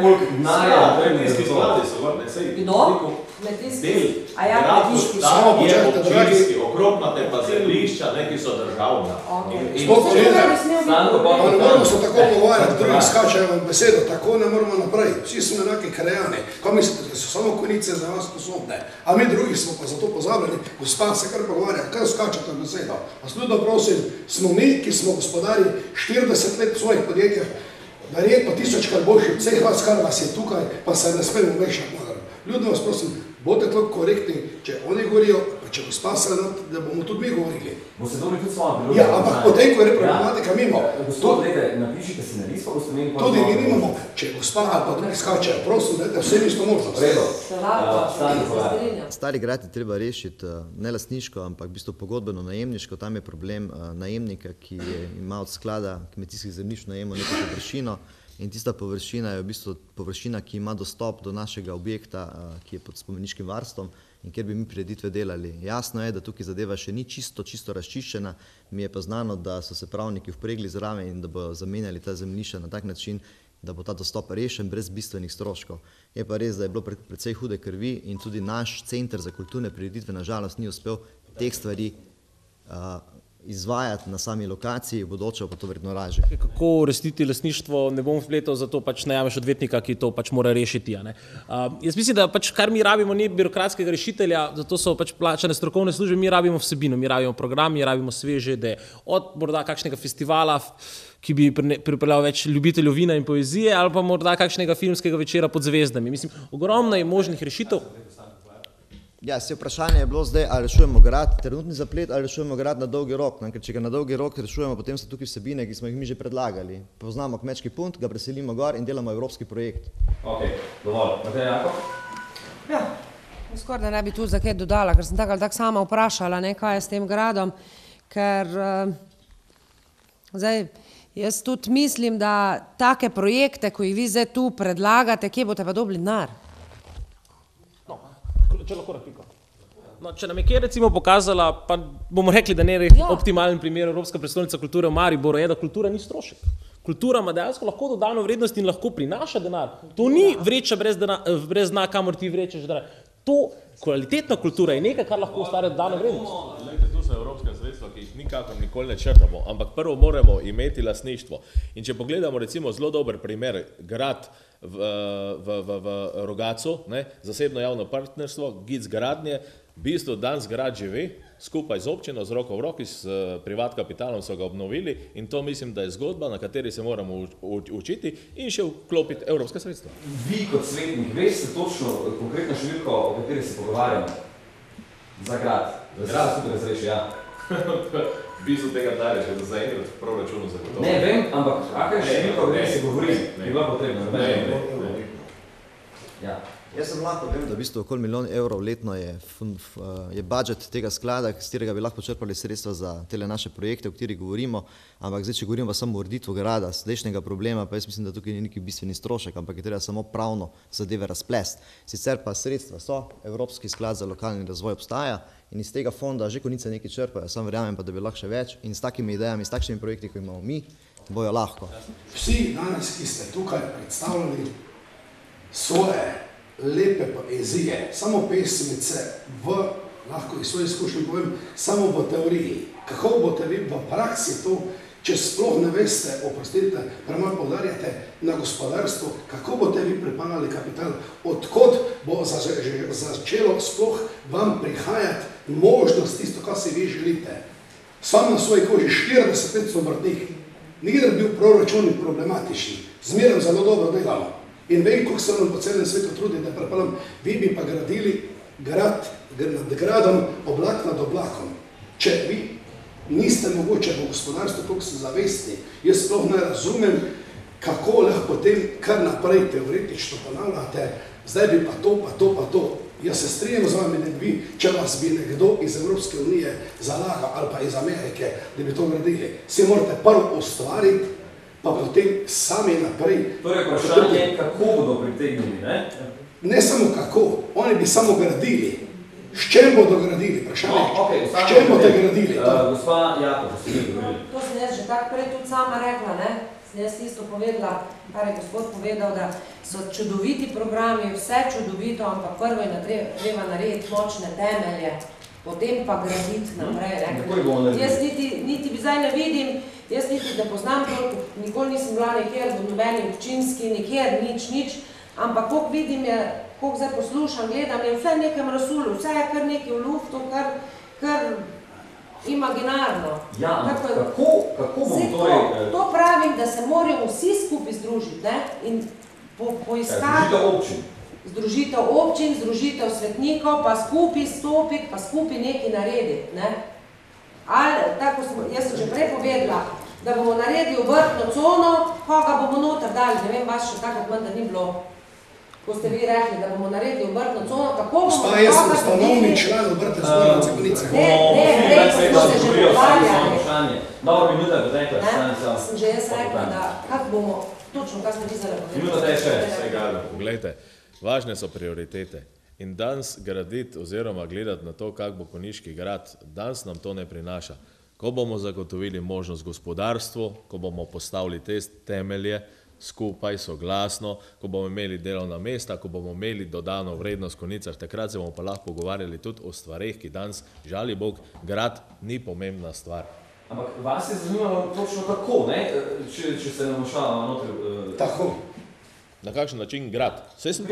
koliko denarja Kmetijski skladi so vrne, sej. Kdo? Kmetijski. A ja, kmetijski Tam je občinski, okrog imate pa zemljišča, neki so državna. Pa ne moramo se tako pogovarjati, drugi skačajo v besedo, tako ne moramo naprej. Vsi smo enaki krajani. Kaj mislite, da so samo Konjice za vas sposobne? A mi drugi smo pa zato pozabljeni, gospa se kar pogovarja, kaj skačate v besedo? Vas ljudno prosim, smo mi, ki smo gospodari 40 let v svojih podjetjah, verjetno 1000 krat boljši od vseh vas, kar vas je tukaj, pa se ne smemo mešati. Ljudno vas prosim, Bodite toliko korektni, če oni govorijo, pa če gospa Srenat, da bomo tudi mi govorili. Boste dobili tudi svojo priložnost. Ja, ampak potem, ko je problematika mimo. Gospod, dajte, napišite si na list, pa boste imeli... Tudi mi nimamo, če gospa ali pa drugi skačejo, prosim, dajte vsem isto možnost. Redo. Stari grad je treba rešiti ne lastniško, ampak v bistvu pogodbeno najemniško. Tam je problem najemnika, ki ima od sklada kmetijskih zemljišč najemo neko površino. In tista površina je v bistvu površina, ki ima dostop do našega objekta, ki je pod spomeniškim varstvom in kjer bi mi prireditve delali. Jasno je, da tukaj zadeva še ni čisto razčiščena, mi je pa znano, da so se pravniki vpregli zraven in da bodo zamenjali ta zemljišča na tak način, da bo ta dostop rešen brez bistvenih stroškov. Je pa res, da je bilo precej hude krvi in tudi naš center za kulturne prireditve nažalost ni uspel teh stvari izvajati na sami lokaciji, bodoče pa to verjetno lažje. Kako uresničiti lastništvo, ne bom vpletal, zato pač najameš odvetnika, ki to pač mora rešiti. Jaz mislim, da pač kar mi rabimo ni birokratskega rešitelja, zato so pač plačane strokovne službe, mi rabimo vsebino, mi rabimo program, mi rabimo sveže ideje. Od morda kakšnega festivala, ki bi pripeljal več ljubiteljev vina in poezije, ali pa morda kakšnega filmskega večera pod zvezdami. Mislim, ogromno je možnih rešitev. Ja, se vprašanje je bilo zdaj, ali rešujemo grad, trenutni zaplet, ali rešujemo grad na dolgi rok. Ker če ga na dolgi rok rešujemo, potem so tukaj vsebine, ki smo jih mi že predlagali. Poznamo kmečki punt, ga preselimo gor in delamo evropski projekt. Ok, dovolj. Matej Jakob? Ja, skoraj da ne bi tu za kaj dodala, ker sem tako ali tako sama vprašala, kaj je s tem gradom, ker zdaj jaz tudi mislim, da take projekte, ko jih vi zdaj tu predlagate, kje boste pa dobili denar? Če lahko repliko. No, če nam je kje recimo pokazala, pa bomo rekli, da ne je optimalen primer Evropska prestolnica kulture v Mariboru, je, da kultura ni strošek. Kultura ima dejansko lahko dodano vrednost in lahko prinaša denar. To ni vreča brez dna, kamor ti vrečeš denar. To kvalitetna kultura je nekaj, kar lahko ustvarja dodano vrednost. Lejte, tu so evropska sredstva, ki jih nikakor nikoli ne črpamo, ampak prvo moramo imeti lastništvo. In če pogledamo recimo zelo dober primer, grad v Rogacu, zasebno javno partnerstvo, GIC gradnje, v bistvu danes grad živi, skupaj z občino, z roko v roki, s privat kapitalom so ga obnovili in to mislim, da je zgodba, na kateri se moramo učiti in še vklopiti evropske sredstva. Vi kot svetnik, veste točno konkretno številko, o kateri se pogovarjamo? Za grad. Za grad se tudi razreši, ja. V bistvu tega daleč, da zaenkrat v proračunu zagotovo. Ne, vem, ampak kakaj je številka, o kateri se govori? Bi bila potrebna. Ja. Jaz sem lahko vem, da v bistvu okoli 1 milijon evrov letno je budžet tega sklada, s katerega bi lahko počrpali sredstva za tele naše projekte, o katerih govorimo, ampak zdaj, če govorimo pa samo o ureditvi grada, zdajšnjega problema, pa jaz mislim, da tukaj ni neki bistveni strošek, ampak je treba samo pravno zadeve razplesti. Sicer pa sredstva so, Evropski sklad za lokalni razvoj obstaja in iz tega fonda že konice nekaj črpajo, sam verjamem pa, da bi lahko še več in s takimi idejami, s takšnimi projekti, ko imamo mi, bojo lahko. Vsi danes, ki ste tukaj predstavljali svoje lepe poezije, samo pesmice lahko iz svoje izkušnje povem, samo v teoriji. Kako boste vi v praksi to, če sploh ne veste, oprostite, premalo poudarjate na gospodarstvu, kako boste vi pripeljali kapital, odkot bo začelo sploh vam prihajati možnost tisto, kar si vi želite. Sam na svoji koži 40 let sem vrtnik, nikdar bil proračuni problematični, zmeraj zelo dobro delamo. In vem, koliko se nam po celem svetu trudi, da prepeljam, vi bi pa gradili grad nad gradom, oblak nad oblakom. Če vi niste mogoče v gospodarstvu, koliko se zavesti, jaz sploh ne razumem, kako lahko potem kar naprej teoretično ponavljate, zdaj bi pa to, pa to, pa to. Jaz se strinjam z vami, da bi, če vas bi nekdo iz Evropske unije zalagal ali pa iz Amerike, da bi to gradili. Si morate prvo ustvariti, pa potem sami naprej. Torej, vprašanje je, kako bodo pritegnili, ne? Ne samo kako, oni bi samo gradili. S čem bodo gradili, vprašanje? S čem bodo gradili? Gospa Jakob, ste vi govorili. To sem jaz že tako prej tudi sama rekla, ne? Sem jaz isto povedala, kar je gospod povedal, da so čudoviti programi, vse čudovito, ampak prvo je treba narediti močne temelje, potem pa graditi naprej. Jaz niti zdaj ne vidim, jaz niti ne poznam toliko, nikoli nisem bila nekjer v nobeni občinski, nikjer nič, ampak koliko vidim je, koliko zdaj poslušam, gledam, je vse nekem razsulu, vse je kar nekaj v luftu, kar imaginarno. Ja, kako bomo torej... To pravim, da se morajo vsi skupaj združiti, ne, in poiskati... Združitev občin. združitev občin, združitev svetnikov, pa skupaj stopiti, pa skupaj nekaj narediti, ne. Ali, tako smo, jaz sem že prej povedala, da bomo naredili vrtno cono, koga bomo noter dali, ne vem, vas še takrat menda ni bilo. Ko ste vi rekli, da bomo naredili vrtno cono, kako bomo... Gospa, jaz sem ustanovni član Obrtne zbornice Gorice. Ne, smo se že pogovarjali. Dobro, minuta, bo nekaj. Sem že jaz rekla, da kako bomo, točno, kaj smo vizali povedali. Minuta teče. Poglejte, važne so prioritete. In danes graditi oziroma gledati na to, kak bo Konjiški grad, danes nam to ne prinaša. Ko bomo zagotovili možnost gospodarstvu, ko bomo postavili te temelje, skupaj, soglasno, ko bomo imeli delovna mesta, ko bomo imeli dodano vrednost v Konjicah, takrat se bomo pa lahko pogovarjali tudi o stvareh, ki danes, žali Bog, grad ni pomembna stvar. Ampak vas je zanimalo točno tako, ne? Če se nam šala notri... Tako. Na kakšen način grad? Vse sem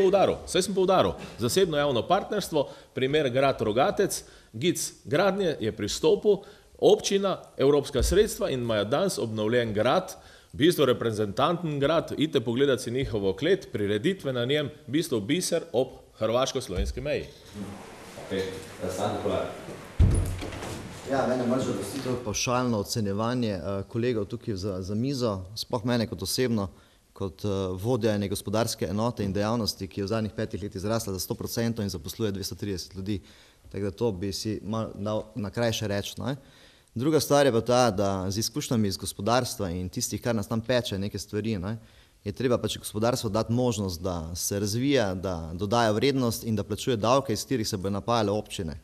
poudaril. Zasebno javno partnerstvo, primer grad Rogatec, GIC gradnje je pristopil, občina, evropska sredstva in imajo danes obnovljen grad, v bistvu reprezentanten grad, idite pogledati si njihovo klet, prireditve na njem, v bistvu biser ob hrvaško-slovenski meji. Ja, mene malo žalosti to pavšalno ocenjevanje kolegov tukaj za mizo, sploh mene kot osebno, kot vodja ene gospodarske enote in dejavnosti, ki je v zadnjih 5 letih zrasla za 100% in zaposluje 230 ljudi. Tako da to bi si malo dal na kraj še reči. Druga stvar je pa ta, da z izkušnjami iz gospodarstva in tistih, kar nas tam peče neke stvari, je treba pač gospodarstvo dati možnost, da se razvija, da dodaja vrednost in da plačuje davke, iz katerih se bodo napajale občine.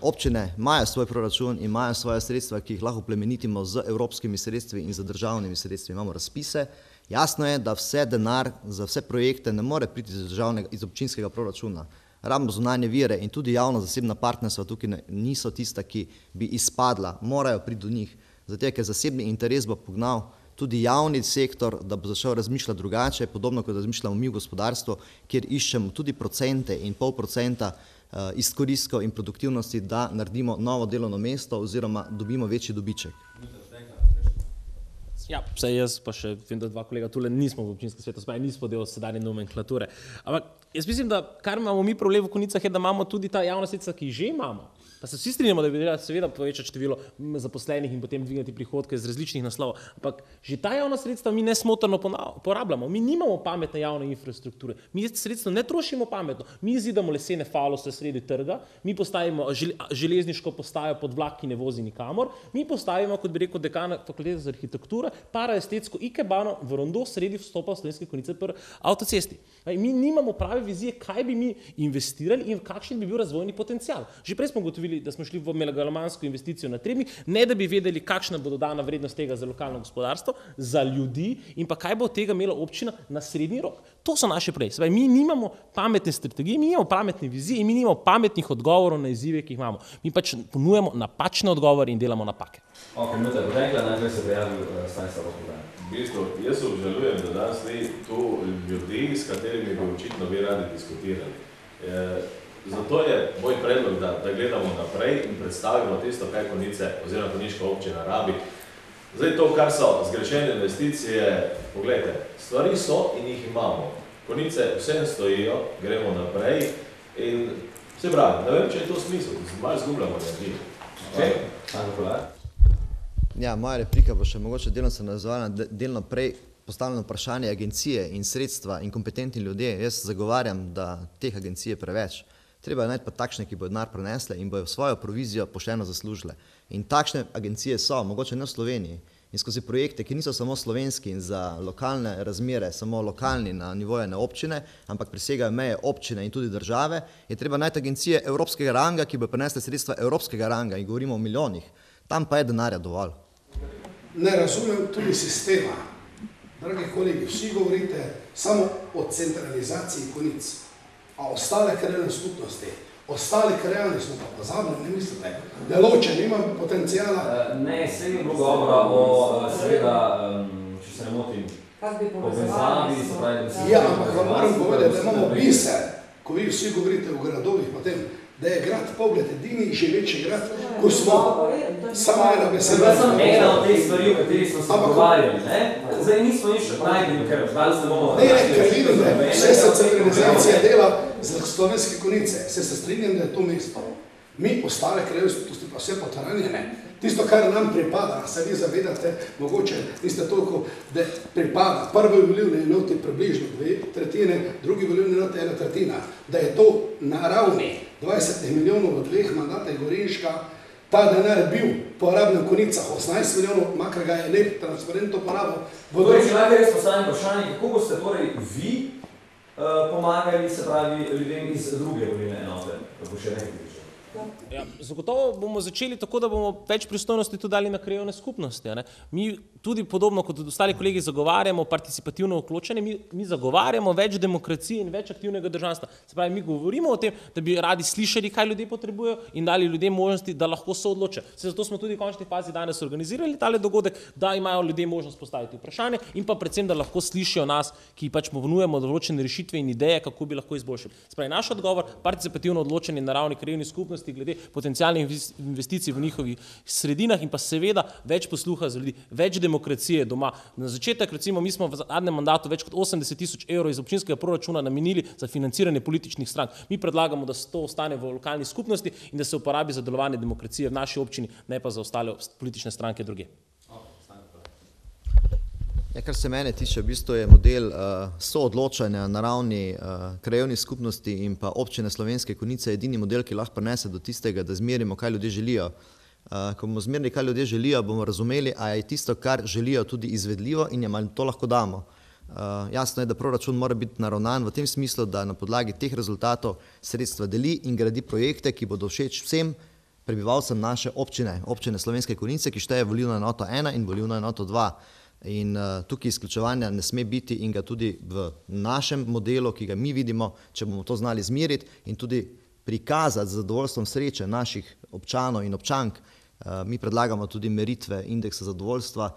Občine imajo svoj proračun in imajo svoje sredstva, ki jih lahko plemenitimo z evropskimi sredstvi in z državnimi sredstvi. Imamo razpise. Jasno je, da vse denar za vse projekte ne more priti iz občinskega proračuna. Rabimo zunanje vire in tudi javno-zasebna partnerstva tukaj niso tista, ki bi izpadla, morajo priti do njih. Zato, ker zasebni interes bo pognal tudi javni sektor, da bo začel razmišljati drugače, podobno kot razmišljamo mi v gospodarstvu, kjer iščemo tudi procente in 0,5% izkoristkov in produktivnosti, da naredimo novo delovno mesto oziroma dobimo večji dobiček. Ja, vse jaz pa še vem, da 2 kolega tule nismo v občinskem svetu, spaj nismo del sedanje nomenklature. Ampak jaz mislim, da kar imamo mi problem v Konjicah je, da imamo tudi ta javna sredstva, ki jih že imamo. Pa se vsi strinjamo, da bi treba seveda povečati število zaposlenih in potem dvigniti prihodke z različnih naslovov. Ampak že ta javna sredstva mi nesmotrno porabljamo. Mi nimamo pametne javne infrastrukture. Mi sredstva ne trošimo pametno. Mi zidamo lesene falose sredi trga, mi postavimo železniško postajo pod vlak, ki ne vozi nikamor, mi postavimo, kot bi rekel dekan fakultete za arhitekturo, paraestetsko ikebano v rondo sredi vstopa v Slovenske Konjice pri avtocesti. Mi nimamo prave vizije, kaj bi mi investirali in kakšen bi bil razvojni potencial. Že prej smo gotovili, da smo šli v megalomansko investicijo na Trebnji, ne da bi vedeli, kakšna bo dodana vrednost tega za lokalno gospodarstvo, za ljudi in pa kaj bo od tega imela občina na srednji rok. To so naše prej. Mi nimamo pametne strategije, mi nimamo pametne vizije in mi nimamo pametnih odgovorov na izzive, ki jih imamo. Mi pač ponujemo napačne odgovore in delamo napake. Ok, minuta je potekla, najprej se prijavil Stanislav Rokodan. V bistvu, jaz obžalujem, da danes ni tu ljudi, s katerimi bi očitno bi radi diskutirali. Zato je moj predlog, da gledamo naprej in predstavimo tisto, kaj Konjice oziroma Konjiška občina rabi. Zdaj to, kar so zgrešene investicije, pogledajte, stvari so in jih imamo. Konjice vsem stojijo, gremo naprej in se pravi, ne vem, če je to smisel, malo zgubljamo energijo. Ja, moja replika bo še mogoče delno se nazvala, delno prej postavljeno vprašanje agencije in sredstva in kompetentni ljudje. Jaz zagovarjam, da teh agencij je preveč. Treba je najti pa takšne, ki bodo denar prenesle in bojo svojo provizijo pošteno zaslužile. In takšne agencije so, mogoče ne v Sloveniji. In skozi projekte, ki niso samo slovenski in za lokalne razmere, samo lokalni na nivoju ene občine, ampak presegajo meje občine in tudi države, je treba najti agencije evropskega ranga, ki bo prenesle sredstva evropskega ranga in govorimo o milijonih. Tam pa je denarja dovolj. Ne razumem tudi sistema. Dragi kolegi, vsi govorite samo o centralizaciji Konjic, a ostale krajevne skupnosti, ostali krajevni smo pa pozabili, ne mislite, da loče nima potencijala? Ne, se je bilo govora o, seveda, če se ne motim, povezavi, se pravi, da se... Ja, ampak vam moram povedati, da imamo biser, ko vi vsi govorite o gradovih, potem, da je grad Pogled edini živeči grad, ko smo samo ena beseda. To je samo ena od teh stvari, o katerih smo se pogovarjali, ne? zdaj nismo nič najbolj, ker danes ne bomo... Ker vidim, da vse se centralizacija dela za Slovenske Konjice. Se strinjam, da je to mesto. Mi ostale krajevne skupnosti pa vse potranjene. Tisto, kar nam pripada, se vi zavedate, mogoče niste toliko, da pripada prvi volilni enoti približno 2/3, drugi volilni enoti 1/3, da je to na ravni 20 milijonov v 2 mandatih Gorenjška, ta denar bil porabljen v Konjicah 18 milijonov, makar ga je lep transparentno porabil. Torej, če lahko res postavim vprašanje, kako boste torej vi pomagali, se pravi, ljudem iz druge volilne enote, kako še nekaj? Ja, zagotovo bomo začeli tako, da bomo več pristojnosti tudi dali na krajevne skupnosti. Mi tudi podobno kot ostali kolegi zagovarjamo participativno vključenje, mi zagovarjamo več demokracije in več aktivnega državljanstva. Se pravi, mi govorimo o tem, da bi radi slišali, kaj ljudje potrebujejo in dali ljudem možnosti, da lahko se odločajo. Zato smo tudi v končni fazi danes organizirali tale dogodek, da imajo ljudje možnost postaviti vprašanje in pa predvsem, da lahko slišijo nas, ki pač ponujemo določene rešitve in ideje, kako bi lahko izboljšali. Se pravi, naš odgovor, participativno odločanje na ravni krajevnih skupnosti glede potencialnih investicij v njihovih sredinah in pa seveda več posluha za ljudi, več demokracije doma. Na začetek, recimo, mi smo v zadnjem mandatu več kot 80 000 evrov iz občinskega proračuna namenili za financiranje političnih strank. Mi predlagamo, da se to ostane v lokalni skupnosti in da se uporabi za delovanje demokracije v naši občini, ne pa za ostale politične stranke druge. Ja, kar se mene tiče, v bistvu je model soodločanja na ravni krajevnih skupnosti in pa občine Slovenske Konjice edini model, ki lahko prinese do tistega, da zmerimo, kaj ljudje želijo. Ko bomo zmerili, kaj ljudje želijo, bomo razumeli, a je tisto, kar želijo, tudi izvedljivo in jim to lahko damo. Jasno je, da proračun mora biti naravnan v tem smislu, da na podlagi teh rezultatov sredstva deli in gradi projekte, ki bodo všeč vsem prebivalcem naše občine, občine Slovenske Konjice, ki šteje volilno enoto 1 in volilno enoto 2. In tukaj izključevanja ne sme biti in ga tudi v našem modelu, ki ga mi vidimo, če bomo to znali zmeriti in tudi prikazati z zadovoljstvom sreče naših občanov in občank. Mi predlagamo tudi meritve indeksa zadovoljstva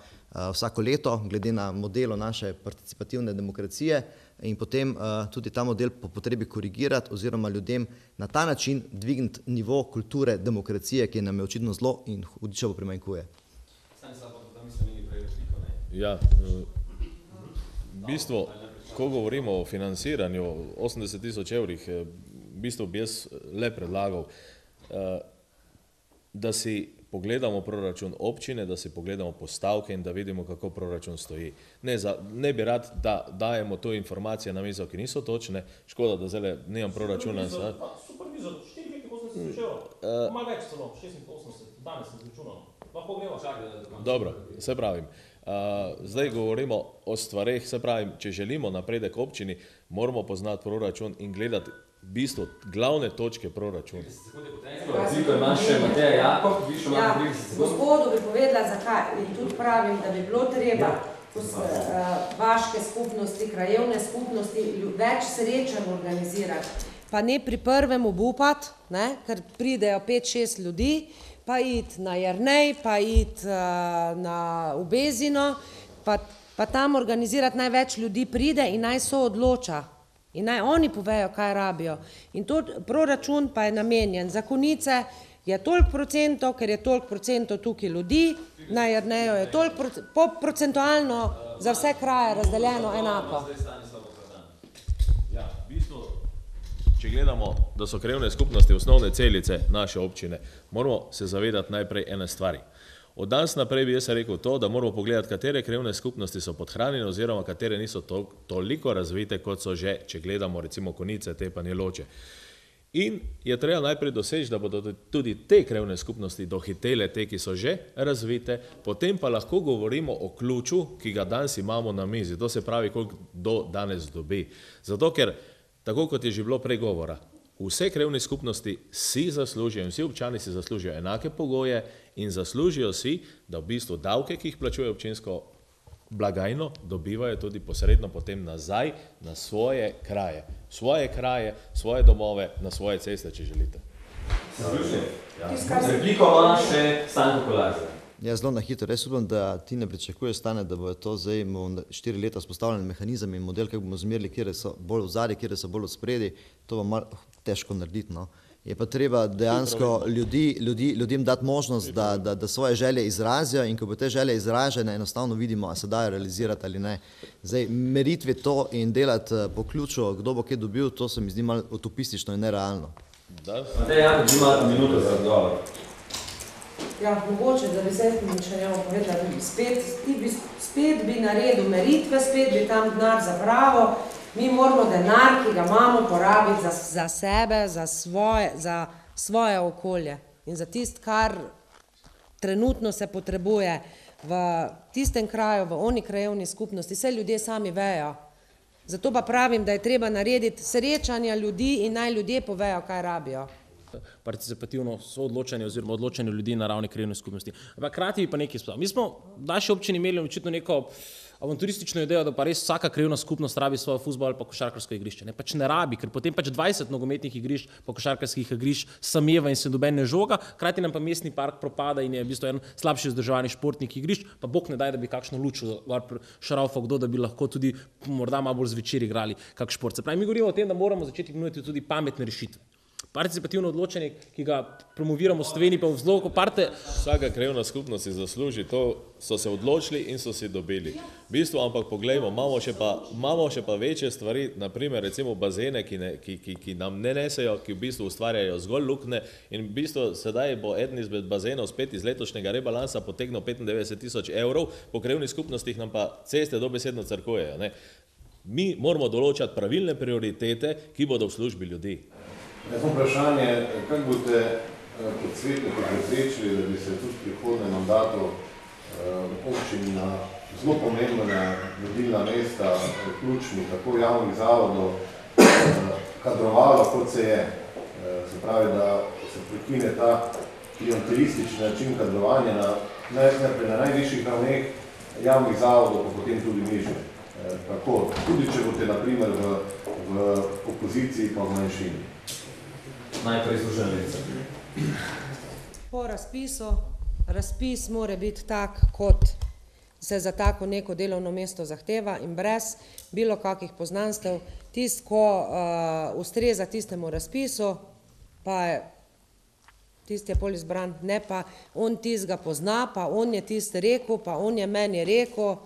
vsako leto, glede na modelo naše participativne demokracije in potem tudi ta model po potrebi korigirati oziroma ljudem na ta način dvigniti nivo kulture demokracije, ki nam je očitno zelo in hudičevo primanjkuje. Ja, v bistvu, ko govorimo o financiranju 80 000 evrih, v bistvu bi jaz le predlagal, da si pogledamo proračun občine, da si pogledamo postavke in da vidimo, kako proračun stoji. Ne bi rad, da dajemo to informacije na mizo, ki niso točne, škoda, da zdaj nimam proračuna. Supervizor, 4,80 evrov, malo več celo, 86, danes sem izračunal. Lahko gremo čakati. Dobro, se pravim. Zdaj govorimo o stvareh, se pravim, če želimo napredek občini, moramo poznati proračun in gledati v bistvu glavne točke proračuna. Gospodu bi povedala, zakaj. In tudi pravim, da bi bilo treba vaške skupnosti, krajevne skupnosti več srečanj organizirati. Pa ne pri prvem obupati, ker pridejo 5-6 ljudi, pa iti na Jernej, pa iti na Ubezino, pa tam organizirati največ ljudi pride in naj so odloča. In naj oni povejo, kaj rabijo. In to proračun pa je namenjen za Konjice, je toliko procentov, ker je toliko procentov tukaj ljudi, na Jerneju je toliko procentualno za vse kraje razdeljeno enako. Ja, v bistvu, če gledamo, da so krajevne skupnosti osnovne celice naše občine, moramo se zavedati najprej ene stvari. Od danes naprej bi jaz rekel to, da moramo pogledati, katere krajevne skupnosti so podhranjene oziroma katere niso toliko razvite, kot so že, če gledamo recimo Konjice, te pa Loče. In je treba najprej doseči, da bodo tudi te krajevne skupnosti dohitele te, ki so že razvite, potem pa lahko govorimo o ključu, ki ga danes imamo na mizi. To se pravi, koliko do danes dobi. Zato, ker tako kot je že bilo prej govora, vse krajevne skupnosti si zaslužijo in vsi občani si zaslužijo enake pogoje in zaslužijo si, da v bistvu davke, ki jih plačuje občinsko blagajno, dobivajo tudi posredno potem nazaj na svoje kraje. Svoje domove, na svoje ceste, če želite. Repliko ima še Stanko Kolarza. Ja, zelo na hitro. Res upam, da ti ne pričakuješ, Stane, da bo to zdaj 4 leta vzpostavljen mehanizem in model, kako bomo zmerili, kjer so bolj v zadnji, kjer so bolj v spredi, to bo malo težko narediti. je pa treba dejansko ljudem dati možnost, da svoje želje izrazijo in ko bo te želje izražene, enostavno vidimo, a se dajo realizirati ali ne. Zdaj, meritve to in delati po ključu, kdo bo kaj dobil, to se mi zdi malo utopistično in nerealno. Matej Jakob, imate minuto za odgovor. Ja, mogoče, da bi se povedala, spet bi naredil meritve, spet bi tam denar zapravil. Mi moramo denar, ki ga imamo, porabiti za sebe, za svoje okolje in za tisto, kar trenutno se potrebuje v tistem kraju, v oni krajevni skupnosti. Vse ljudje sami vejo. Zato pa pravim, da je treba narediti srečanja ljudi in naj ljudje povejo, kaj rabijo. Participativno soodločanje oziroma odločanje ljudi na ravni krajevne skupnosti. Ampak hkrati bi pa nekaj spomnil. Mi smo v naši občini imeli očitno neko avanturistično idejo, da pa res vsaka krajevna skupnost rabi svojo fuzbol ali pa košarkarsko igrišče. Ne, pač ne rabi, ker potem pač 20 nogometnih igrišč pa košarkarskih igrišč sameva in se noben ne žoga, hkrati nam pa mestni park propada in je v bistvu en slabši vzdrževani športnih igrišč, pa bog ne daj, da bi kakšno luč šaraufal kdo, da bi lahko tudi morda malo bolj zvečer igrali kak šport. Se pravi, mi govorimo o tem, da moramo začeti ponujati tudi pametne rešitve. Participativno odločanje, ki ga promoviramo v Sloveniji, pa v zelo parte. Vsaka krajevna skupnost si zasluži to, so se odločili in so si dobili. V bistvu, ampak poglejmo, imamo še pa večje stvari, naprimer recimo bazene, ki nam ne nesejo, ki v bistvu ustvarjajo zgolj luknje in v bistvu sedaj bo eden izmed bazenov spet iz letošnjega rebalansa potegnil 95 000 evrov, po krajevnih skupnostih nam pa ceste dobesedno crkujejo. Mi moramo določati pravilne prioritete, ki bodo v službi ljudi. Jaz sem vprašanje, kako boste kot svetniki preprečili, da bi se tudi v prihodnem mandatu občini na zelo pomembna vodilna mesta, ključni, tako javnih zavodov, kadrovalo, kot se je. Se pravi, da se prekine ta klientelistični način kadrovanja na najvišjih ravneh javnih zavodov, pa potem tudi nižje. Kako? Tudi če boste, na primer, v opoziciji pa v manjšini. Najprej Združena levica. Po razpis mora biti tak, kot se za tako neko delovno mesto zahteva in brez bilo kakih poznanstev. Tist, ko ustreza tistemu razpisu, pa tist je pol izbran, ne pa on tist ga pozna, pa on je tist rekel, pa on je meni rekel.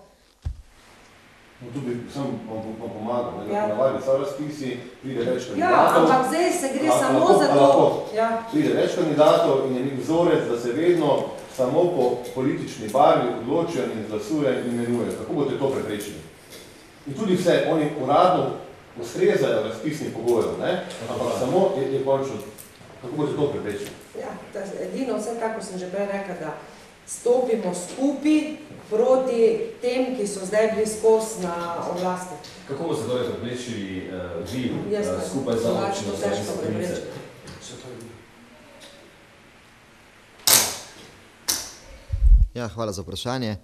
Tu bi sam pomagal, da navadi so razpisi, pride več kandidatov. Ja, ampak zdaj se gre samo za to. Pride več kandidatov in je nek vzorec, da se vedno samo po politični barvi odločijo in izglasujejo in imenujejo. Kako boste to preprečili? In tudi vse, oni uradno ustrezajo razpisnih pogojev, ampak samo je končno. Kako boste to preprečili? Ja, edino vse, kako sem že prej rekel, da stopimo skupaj proti tem, ki so zdaj bili skozi na oblasti. Kako boste torej preprečili vi skupaj za občino Slovenske Konjice? Ja, hvala za vprašanje.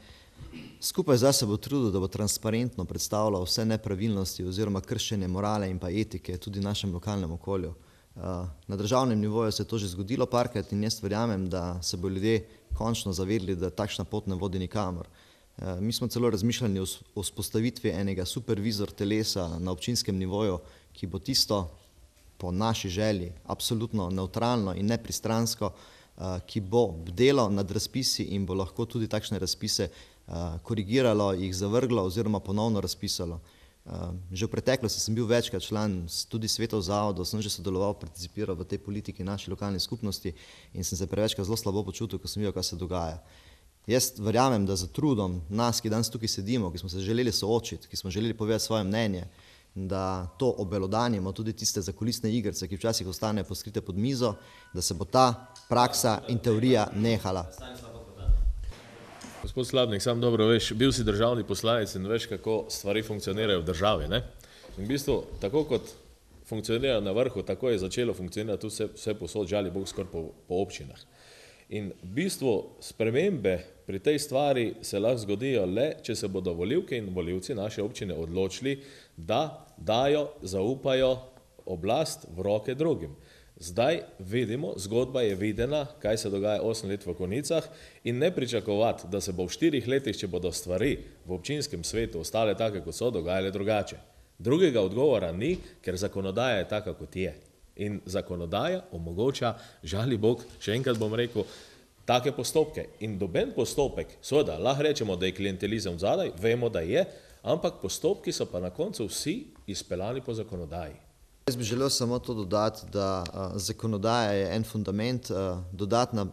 Skupaj zdaj se bo trudil, da bo transparentno predstavljal vse nepravilnosti oziroma kršenje morale in pa etike tudi v našem lokalnem okolju. Na državnem nivoju se je to že zgodilo parkrat in jaz verjamem, da se bo ljudje končno zavedli, da takšna pot ne vodi nikamor. Mi smo celo razmišljali o vzpostavitvi enega supervizor telesa na občinskem nivoju, ki bo tisto po naši želji absolutno neutralno in nepristransko, ki bo bdelo nad razpisi in bo lahko tudi takšne razpise korigiralo, jih zavrglo oziroma ponovno razpisalo. Že v preteklosti sem bil večkrat član tudi svetov zavodov, sem že sodeloval, participiral v tej politiki naši lokalni skupnosti in sem se prevečkrat zelo slabo počutil, ko sem videl, kaj se dogaja. Jaz verjamem, da za trudom nas, ki danes tukaj sedimo, ki smo se želeli soočiti, ki smo želeli povedati svoje mnenje, da to obelodanimo, tudi tiste zakulisne igrice, ki včasih ostanejo poskrite pod mizo, da se bo ta praksa in teorija nehala. Gospod Slabnik, sam dobro veš, bil si državni poslanec in veš, kako stvari funkcionirajo v državi. In v bistvu, tako kot funkcionirajo na vrhu, tako je začelo funkcionirati tudi vse posod, žali Bog, skoraj po občinah. In v bistvu spremembe pri tej stvari se lahko zgodijo le, če se bodo volivke in volivci naše občine odločili, da dajo, zaupajo oblast v roke drugim. Zdaj vidimo, zgodba je videna, kaj se dogaja 8 let v Konjicah in ne pričakovati, da se bo v 4 letih, če bodo stvari v občinskem svetu ostale take, kot so, dogajale drugače. Drugega odgovora ni, ker zakonodaja je taka, kot je. In zakonodaja omogoča, žali Bog, še enkrat bom rekel, take postopke. In doben postopek, seveda, lahko rečemo, da je klientelizem zadaj, vemo, da je, ampak postopki so pa na koncu vsi izpeljani po zakonodaji. Jaz bi želel samo to dodati, da zakonodaja je en fundament, dodatna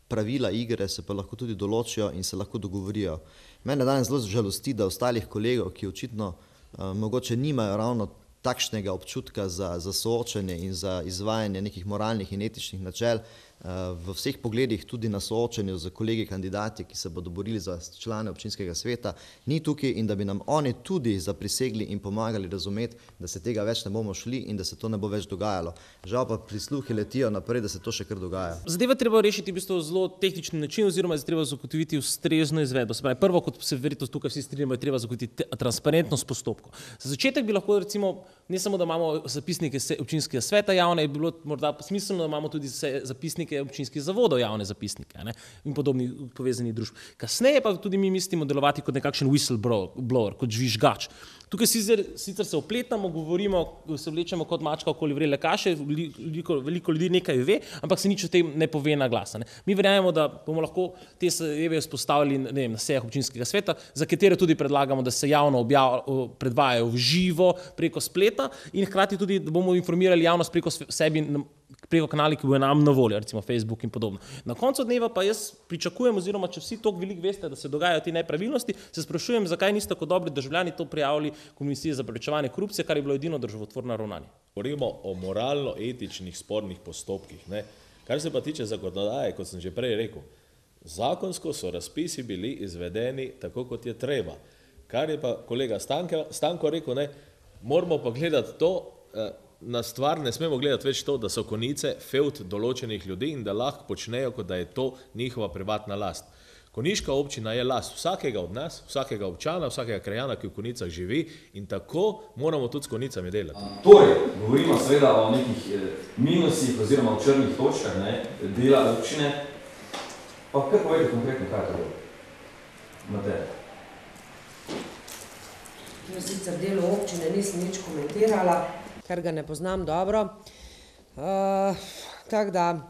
pravila igre se pa lahko tudi določijo in se lahko dogovorijo. Mene danes zelo žalosti, da ostalih kolegov, ki očitno mogoče nimajo ravno takšnega občutka za soočenje in za izvajanje nekih moralnih in etičnih načel v vseh pogledih, tudi na soočenju z kolegi kandidati, ki se bodo borili za člane občinskega sveta, ni tukaj in da bi nam oni tudi zaprisegli in pomagali razumeti, da se tega več ne bomo šli in da se to ne bo več dogajalo. Žal pa prisluhi letijo naprej, da se to še kar dogaja. Zadeva treba rešiti v bistvu zelo tehnični način oziroma je treba zagotoviti ustrezno izvedbo. Se pravi, prvo, kot se verjetno tukaj vsi strinjamo, je treba zagotoviti transparentnost postopkov. Za začetek bi lahko recimo, ne samo da imamo zapisnike občinskega sveta javne, je bilo morda smiselno, da imamo tudi zapisnike občinskih zavodov, javne zapisnike in podobnih povezanih družb. Kasneje pa tudi mi mislimo delovati kot nekakšen whistleblower, kot žvižgač. Tukaj sicer se opletamo, govorimo, se vlečemo kot mačka okoli vrele kaše, veliko ljudi nekaj ve, ampak se nič o tem ne pove na glas. Mi verjamemo, da bomo lahko te zadeve vzpostavili na sejah občinskega sveta, za katere tudi predlagamo, da se javno predvajajo v živo preko spleta in hkrati tudi, da bomo informirali javnost preko kanali, ki bojo nam na voljo, recimo Facebook in podobno. Na koncu dneva pa jaz pričakujem, oziroma če vsi toliko veliko veste, da se dogajajo te nepravilnosti, se sprašujem, zakaj niste kot dobri državljani to prijavili Komisiji za preprečevanje korupcije, kar je bilo edino državotvorno ravnanje. Govorimo o moralno-etičnih spornih postopkih. Kar se pa tiče zakonodaje, kot sem že prej rekel, zakonsko so razpisi bili izvedeni tako, kot je treba. Kar je pa kolega Stanko rekel, moramo pa gledati to, na stvar ne smemo gledati več to, da so Konjice fevd določenih ljudi in da lahko počnejo, kot da je to njihova privatna last. Konjiška občina je last vsakega od nas, vsakega občana, vsakega krajana, ki v Konjicah živi in tako moramo tudi s Konjicami delati. Torej, govorimo seveda o nekih minusih oziroma o črnih točkah dela občine, pa kar povedite konkretno, kaj to bo? Matej. Sicer delo občine nisem nič komentirala, ker ga ne poznam dobro. Tako da,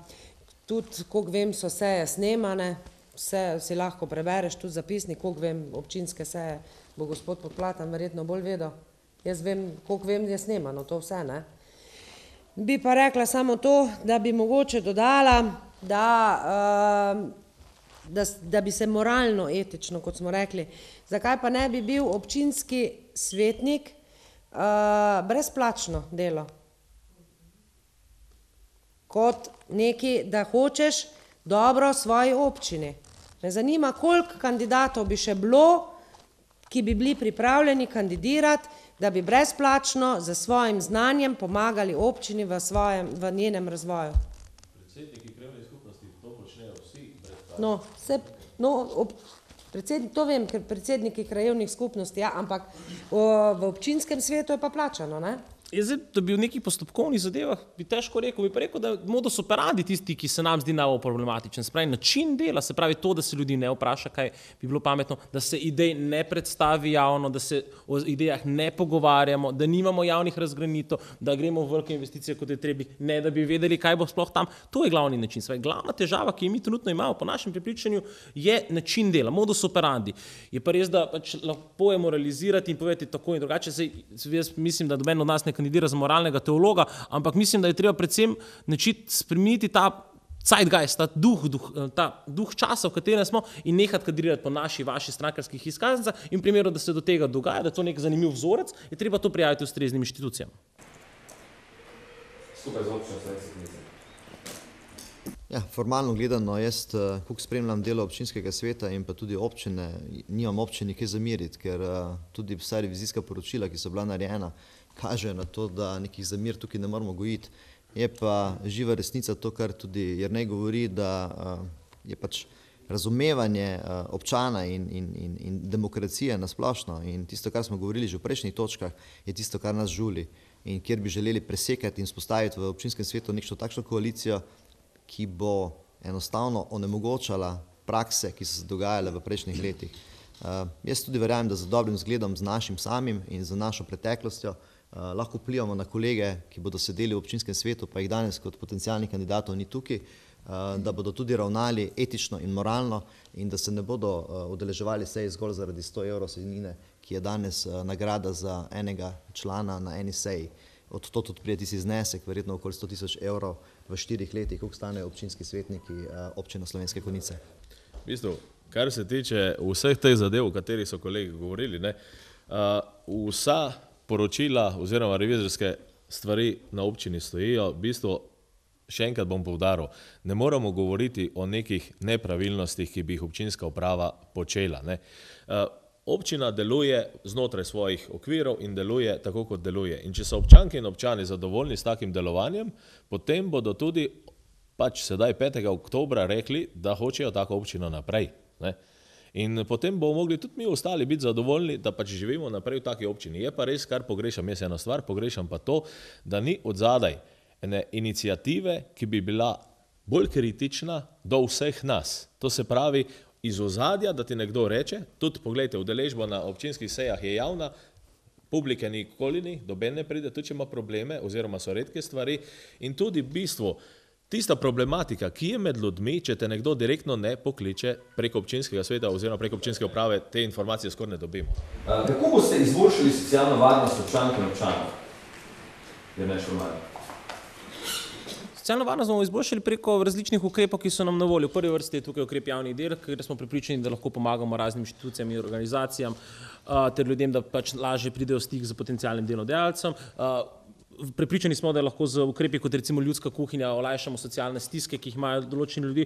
tudi, koliko vem, so seje snemane, vse si lahko prebereš, tudi zapisnik, koliko vem, občinske seje, bo gospod Podplatan verjetno bolj vedel. Jaz vem, koliko vem, je snemano, to vse, ne. Bi pa rekla samo to, da bi mogoče dodala, da bi se moralno, etično, kot smo rekli, zakaj pa ne bi bil občinski svetnik brezplačno delo. Kot neki, da hočeš dobro svoji občini. Me zanima, koliko kandidatov bi še bilo, ki bi bili pripravljeni kandidirati, da bi brezplačno za svojim znanjem pomagali občini v njenem razvoju. Predsedniki krajevnih skupnosti to počnejo vsi brezplačno. To vem, ker predsedniki krajevnih skupnosti, ampak v občinskem svetu je pa plačano, ne? Da bi v nekih postopkovnih zadevah bi težko rekel, bi pa rekel, da modus operandi tisti, ki se nam zdi najbolj problematičen. Se pravi, način dela, se pravi to, da se ljudi ne vpraša, kaj bi bilo pametno, da se idej ne predstavi javno, da se o idejah ne pogovarjamo, da nimamo javnih razgranitev, da gremo v velike investicije, kot je treba, ne da bi vedeli, kaj bo sploh tam. To je glavni način. Se pravi, glavna težava, ki jo mi trenutno imamo po našem prepričanju, je način dela, modus operandi. Je pa res, da lahko je moralizirati in povedati tako in drugače. Jaz mislim, da noben od nas ne kandidira za moralnega teologa, ampak mislim, da je treba predvsem spremeniti ta zeitgeist, ta duh časa, v katerem smo in nehati kandidirati po vaših strankarskih izkaznicah in v primeru, da se do tega dogaja, da je to nek zanimiv vzorec, je treba to prijaviti ustreznim inštitucijam. Skupaj z občino Slovenske Konjice. Formalno gledano, jaz, koliko spremljam delo občinskega sveta in pa tudi občine, nimam občini kaj zameriti, ker tudi vsa revizijska poročila, ki so bila narejena, kažejo na to, da nekih zamir tukaj ne moramo gojiti. Je pa živa resnica to, kar tudi Jernej govori, da je pač razumevanje občana in demokracije nasplošno in tisto, kar smo govorili že v prejšnjih točkah, je tisto, kar nas žuli in kjer bi želeli presekati in spostaviti v občinskem svetu nekšno takšno koalicijo, ki bo enostavno onemogočala prakse, ki so se dogajale v prejšnjih letih. Jaz tudi verjamem, da za dobrim zgledom z našim samim in za našo preteklostjo lahko vplivamo na kolege, ki bodo sedeli v občinskem svetu, pa jih danes kot potencialnih kandidatov ni tukaj, da bodo tudi ravnali etično in moralno in da se ne bodo udeleževali sej zgolj zaradi 100 evrov sejnine, ki je danes nagrada za enega člana na eni seji. Od to tudi prije tisti znesek, verjetno okoli 100 000 evrov v 4 letih, koliko stanejo občinski svetniki občine Slovenske Konjice. V bistvu, kar se tiče vseh teh zadev, o katerih so kolegi govorili, vsa poročila oziroma revizorske stvari na občini stojijo. V bistvu, še enkrat bom poudaril, ne moramo govoriti o nekih nepravilnostih, ki bi jih občinska uprava počela. Občina deluje znotraj svojih okvirov in deluje tako, kot deluje. In če so občanke in občani zadovoljni s takim delovanjem, potem bodo tudi sedaj 5. oktobra rekli, da hočejo tako občino naprej. In potem bomo mogli tudi mi ostali biti zadovoljni, da živimo naprej v taki občini. Je pa res, kar pogrešam, jaz eno stvar, pogrešam pa to, da ni odzadaj ene iniciative, ki bi bila bolj kritična do vseh nas. To se pravi, iz ozadja, da ti nekdo reče, tudi poglejte, udeležba na občinskih sejah je javna, publike nikoli ni, noben ne pride, tudi če ima probleme oziroma so redke stvari in tudi v bistvu tista problematika, ki je med ljudmi, če te nekdo direktno ne pokliče preko občinskega sveta oziroma preko občinske uprave, te informacije skoraj ne dobimo. Kako boste izboljšali socialno varnost občank in občanov? Socialno varnost bomo izboljšali preko različnih ukrepov, ki so nam na voljo. V prvi vrsti je tukaj ukrep javnih del, kjer smo prepričani, da lahko pomagamo raznim inštitucijam in organizacijam ter ljudem, da lažje pridejo v stik z potencialnim delodajalcem. Prepričani smo, da lahko z ukrepi, kot recimo ljudska kuhinja, olajšamo socialne stiske, ki jih imajo določeni ljudi.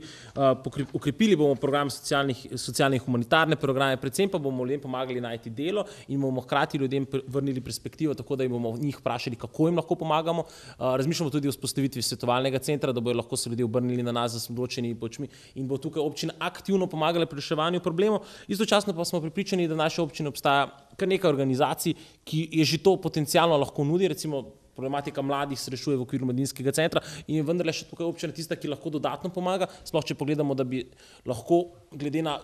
Ukrepili bomo program socialne in humanitarne programe, predvsem pa bomo ljudem pomagali najti delo in bomo hkrati ljudem vrnili perspektivo, tako da jim bomo njih vprašali, kako jim lahko pomagamo. Razmišljamo tudi o vzpostavitvi svetovalnega centra, da bodo lahko se ljudje obrnili na nas z določenimi pomočmi in bo tukaj občina aktivno pomagala pri reševanju problemov. Istočasno pa smo prepričani, da v naši občini obstaja kar nekaj organizacij, ki je že to potencialno lahko nudi, recimo problematika mladih se rešuje v okviru mladinskega centra in je vendarle še tukaj občina tista, ki lahko dodatno pomaga, sploh če pogledamo, da bi lahko glede na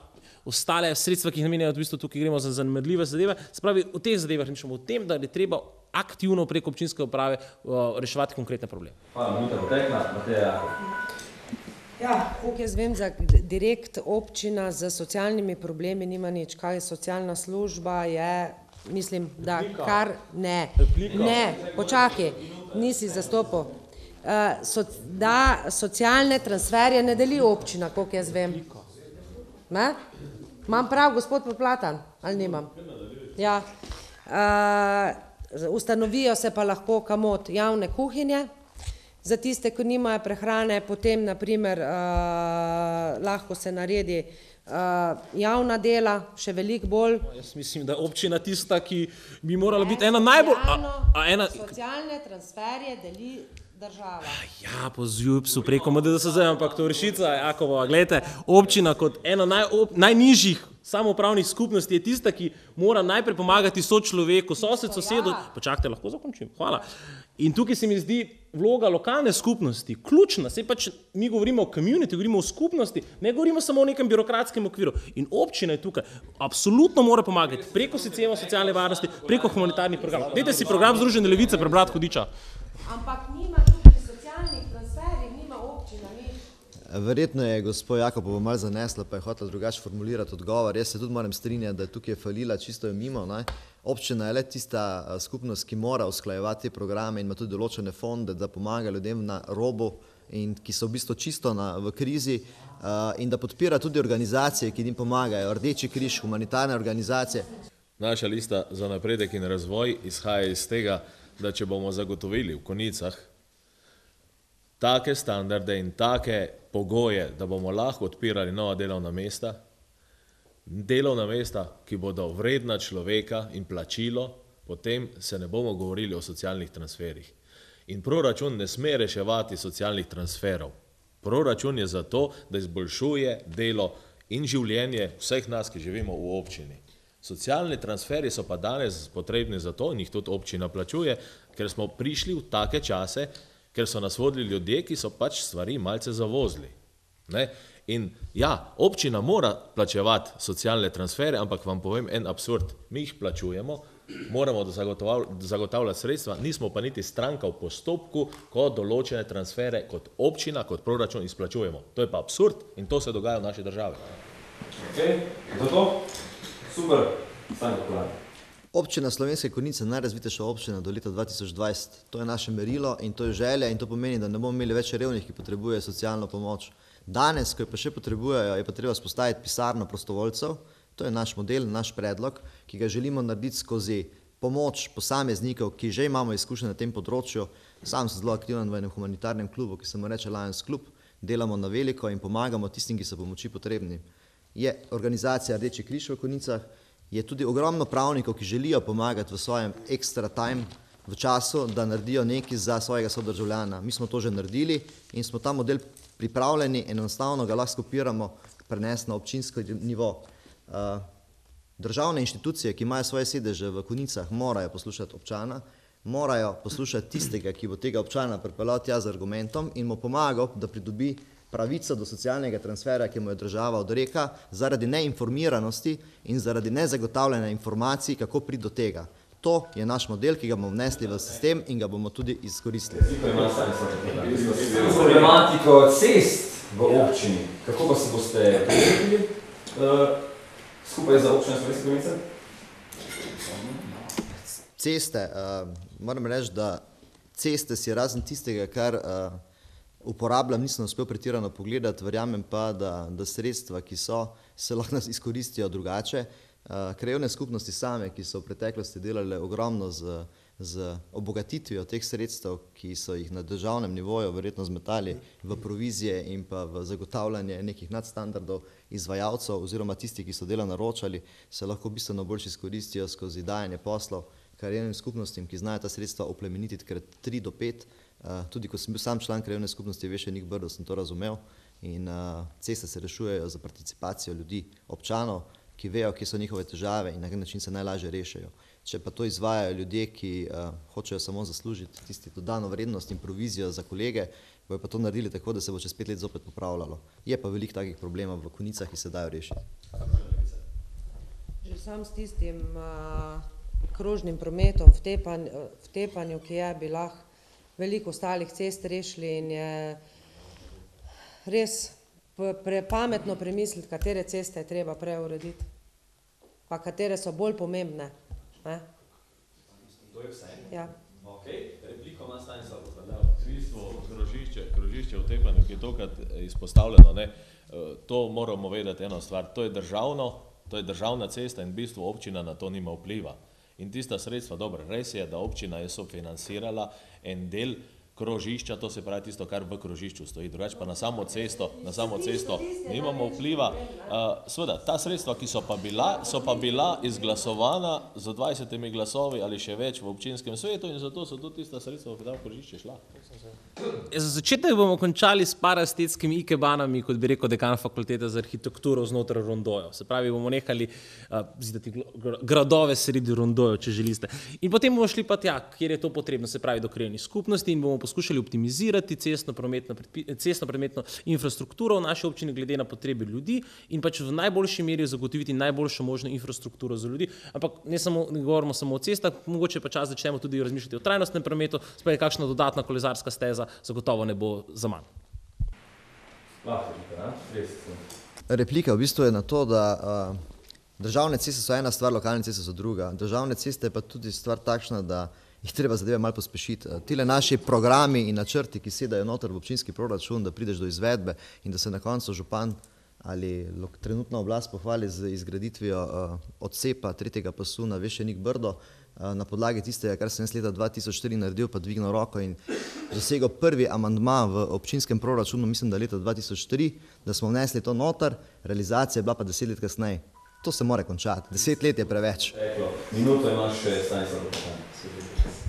ostale sredstva, ki jih namenjajo, v bistvu tukaj gremo za zanemarljive zadeve. Se pravi, v teh zadevah mišljamo o tem, da je treba aktivno preko občinske uprave reševati konkretne probleme. Hvala, minuta potekla, Mateja. Ja, koliko jaz vem, za direkt občina z socialnimi problemi nima nič. Kaj je socialna služba, je mislim, da kar ne, počakaj, nisi zastopil. Da socialne transferje ne deli občina, koliko jaz vem. Imam prav, gospod Poplatan, ali nimam? Ja. Ustanovijo se pa lahko kamot javne kuhinje, za tiste, ki nimajo prehrane, potem naprimer lahko se naredi javna dela, še veliko bolj. Jaz mislim, da je občina tista, ki bi morala biti ena najbolj... Socialne transferje deli država. Ja, po ZJUPS-u preko MDDSZ, ampak to rešica, Jakova, gledajte, občina kot ena najnižjih samoupravnih skupnosti je tista, ki mora najprej pomagati sočloveku, sosedu. Počakajte, lahko zakončim? Hvala. In tukaj se mi zdi vloga lokalne skupnosti ključna, saj mi govorimo o community, govorimo o skupnosti, ne govorimo samo o nekem birokratskem okviru. In občina je tukaj, absolutno mora pomagati preko sistema socialne varnosti, preko humanitarnih programov. Dajte si program Združene levice prebrati, hudiča. Ampak nima tudi socialnih transferjev, nima občina nič. Verjetno je gospod Jakobova malo zanesla, pa je hotela drugače formulirati odgovor. Jaz se tudi moram strinjati, da je tukaj falila čisto je mimo. Občina je le tista skupnost, ki mora usklajevati te programe in ima tudi določene fonde, da pomaga ljudem na robu in ki so v bistvu čisto v krizi in da podpira tudi organizacije, ki jim pomagajo, Rdeči križ, humanitarne organizacije. Naša lista za napredek in razvoj izhaja iz tega, da če bomo zagotovili v Konjicah take standarde in take pogoje, da bomo lahko odpirali nova delovna mesta, ki bodo vredna človeka in plačilo, potem se ne bomo govorili o socialnih transferih. In proračun ne sme reševati socialnih transferov. Proračun je zato, da izboljšuje delo in življenje vseh nas, ki živimo v občini. Socialni transferi so pa danes potrebni zato in jih tudi občina plačuje, ker smo prišli v take čase, ker so nas vodili ljudje, ki so stvari malce zavozili. In ja, občina mora plačevati socialne transfere, ampak vam povem en absurd. Mi jih plačujemo, moramo zagotavljati sredstva, nismo pa niti stranka v postopku, ko določene transfere kot občina, kot proračun izplačujemo. To je pa absurd in to se dogaja v naši državi. Zato? Super. Stanko Kolar. Občina Slovenske Konjice je najrazvitejša občina do leta 2020. To je naše merilo in to je želja in to pomeni, da ne bomo imeli več revnih, ki potrebujejo socialno pomoč. Danes, ko jo pa še potrebujejo, je pa treba spostaviti pisarno prostovoljcev. To je naš model, naš predlog, ki ga želimo narediti skozi pomoč posameznikov, ki že imamo izkušnje na tem področju. Sam sem zelo aktiven v enem humanitarnem klubu, ki se mu reče Lions Club. Delamo na veliko in pomagamo tistim, ki so pomoči potrebni. Je organizacija Rdeči križ v Konjicah, je tudi ogromno pravnikov, ki želijo pomagati v svojem extra time, v času, da naredijo nekaj za svojega sodržavljana. Mi smo to že naredili in smo ta model pripravljeni in enostavno ga lahko skopiramo, prenesti na občinski nivo. Državne inštitucije, ki imajo svoje sedeže v Konjicah, morajo poslušati občana, morajo poslušati tistega, ki bo tega občana pripeljal tja z argumentom in mu pomagal, da pridobi pravico do socialnega transfera, ki mu je država odreka, zaradi neinformiranosti in zaradi nezagotavljanja informacij, kako priti do tega. To je naš model, ki ga bomo vnesli v sistem in ga bomo tudi izkoristili. Problematiko cest v občini, kako pa se boste pripravili skupaj za občine Slovenske Konjice? Ceste, moram reči, da ceste si razen tistega, kar uporabljam, nisem uspel pretirano pogledati, verjamem pa, da sredstva, ki so, se lahko izkoristijo drugače. Krajevne skupnosti same, ki so v preteklosti delale ogromno z obogatitvijo teh sredstev, ki so jih na državnem nivoju verjetno zmetali v provizije in pa v zagotavljanje nekih nadstandardov izvajalcev oziroma tisti, ki so dela naročali, se lahko bistveno bolj izkoristijo skozi dajanje poslov krajevnim skupnostim, ki znajo ta sredstva oplemenititi krat 3 do 5. Tudi ko sem bil sam član krajevne skupnosti Vešenik Brdo, sem to razumel in ceste se rešujejo za participacijo ljudi, občanov, ki vejo, kje so njihove težave in na kak način se najlažje rešajo. Če pa to izvajajo ljudje, ki hočejo samo zaslužiti tisti dodano vrednost in provizijo za kolege, bojo pa to naredili tako, da se bo čez 5 let zopet popravljalo. Je pa veliko takih problemov v Konjicah, ki se dajo rešiti. Že sam s tistim krožnim prometom v Tepanju, ki je, bi lahko veliko ostalih cest rešili in je res pametno premisliti, katere ceste je treba preurediti, pa katere so bolj pomembne. To je vse? Ja. Ok, repliko ima Stanislav. V bistvu krožišče v Tepanju, ki je tokrat izpostavljeno, to moramo vedeti eno stvar, to je državna cesta in v bistvu občina na to nima vpliva. In tista sredstva, dobro, res je, da občina je sofinancirala en del krožišča, to se pravi tisto, kar v krožišču stoji, drugače pa na samo cesto nimamo vpliva. Seveda, ta sredstva, ki so pa bila izglasovana z 20 glasovi ali še več v občinskem svetu in zato so tudi tista sredstva v krožišče šla. Za začetek bomo končali s paraestetskimi ikebanami, kot bi rekel dekan fakultete za arhitekturo znotraj rondojev. Se pravi, bomo nehali zidati gradove sredi rondojev, če želite. In potem bomo šli pa tja, kjer je to potrebno, se pravi do krajevnih skupnosti in bomo poskušali optimizirati cestno-prometno infrastrukturo v naši občini glede na potrebe ljudi in pač v najboljši meri zagotoviti najboljšo možno infrastrukturo za ljudi. Ampak ne govorimo samo o cestah, mogoče pa čas začnemo tudi razmišljati o trajnostnem prometu, spravi kakšna dodatna kolesarska steza zagotovo ne bo za manj. Replika v bistvu je na to, da državne ceste so ena stvar, lokalne ceste so druga. Državne ceste je pa tudi stvar takšna, da jih treba zadeve malo pospešiti. Tile naši programi in načrti, ki sedajo noter v občinski proračun, da prideš do izvedbe in da se na koncu župan ali trenutna oblast pohvali z izgraditvijo odcepa 3. pasu na Vešenik Brdo, na podlagi tistega, kar sem jaz leta 2004 naredil, pa dvignil roko in dosegel prvi amandma v občinskem proračunu, mislim, da leta 2003, da smo vnesli to noter, realizacija je bila pa 10 let kasneje. To se mora končati. 10 let je preveč. Minuto imaš še Stanislav.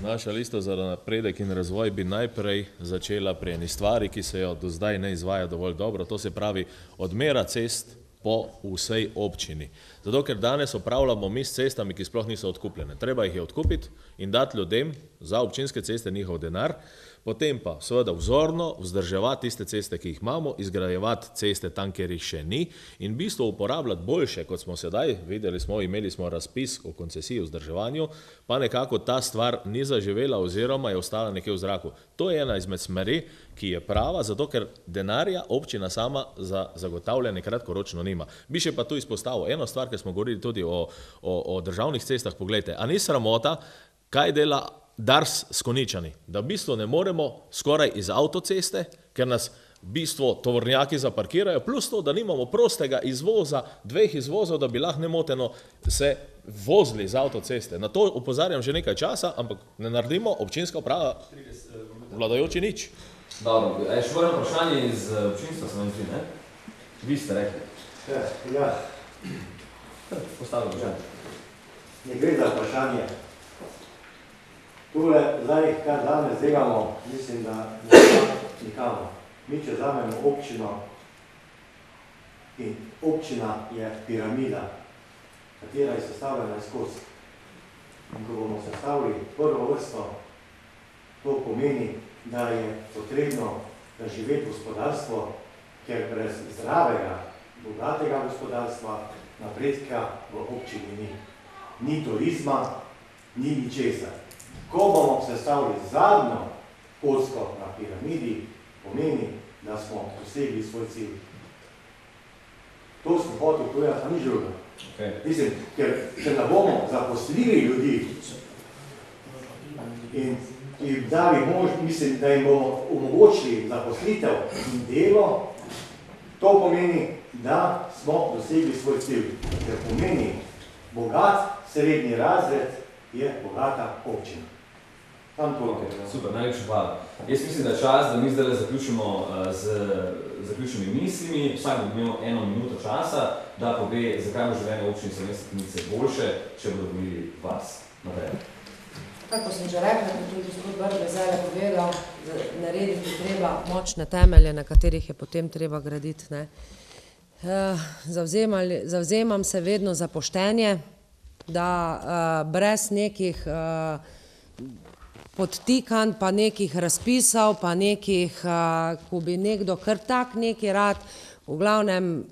Naša lista za napredek in razvoj bi najprej začela pri eni stvari, ki se jo do zdaj ne izvaja dovolj dobro, to se pravi odmera cest po vsej občini. Zato, ker danes upravljamo mi s cestami, ki sploh niso odkupljene. Treba jih je odkupiti in dati ljudem za občinske ceste njihov denar, potem pa seveda vzorno vzdrževati tiste ceste, ki jih imamo, izgrajevati ceste tam, kjer jih še ni in v bistvu uporabljati boljše, kot smo sedaj, imeli smo razpis o koncesiji o vzdrževanju, pa nekako ta stvar ni zaživela oziroma je ostala nekje v zraku. To je ena izmed smeri, ki je prava, zato ker denarja občina sama za zagotavljanje kratkoročno nima. Bi še pa tu izpostavil eno stvar, ker smo govorili tudi o državnih cestah, pogledajte, a ni sramota, kaj dela Dars s Konjičani, da v bistvu ne moremo skoraj iz avtoceste, ker nas v bistvu tovornjaki zaparkirajo, plus to, da nimamo prostega izvoza, 2 izvozov, da bi lahko nemoteno se vozili iz avtoceste. Na to opozarjam že nekaj časa, ampak ne naredimo občinska uprava vladajoči nič. Dobro, še vrno vprašanje iz občinstva, sem vem, ne? Vi ste rekli. Ja. Postavljam vprašanje. Ne gre za vprašanje. Tule, zdaj, kar danes delamo, mislim, da nikamo. Mi, če vzamemo občino, in občina je piramida, katera je sestavljena iz kos. In ko bomo sestavili prvo vrsto, to pomeni, da je potrebno živeti gospodarstvo, ker brez zdravega, bogatega gospodarstva napredka v občini ni. Ni turizma, ni ničesar. Ko bomo sestavili zadnjo kocko na piramidi, pomeni, da smo dosegli svoj cilj. To smo hotel povedati, a nič drugo. Mislim, ker če ne bomo zaposlili ljudi in dali mislim, da jim bomo omogočili zaposlitev in delo, to pomeni, da smo dosegli svoj cilj. Ker pomeni, bogat srednji razred je bogata občina. Super, najlepša hvala. Jaz mislim, da je čas, da mi zdaj zaključimo z zaključnimi mislimi. Vsak bo imel 1 minuto časa, da pove, zakaj bo življenje občine Slovenske Konjice boljše, če bodo volili vas. Naprej. Tako sem že rekla, kot tudi gospod Brglezele povedal, narediti treba močne temelje, na katerih je potem treba graditi. Zavzemam se vedno za poštenje, da brez nekih podtikanj, pa nekih razpisov, pa nekih, ko bi nekdo kar tak neki rad, v glavnem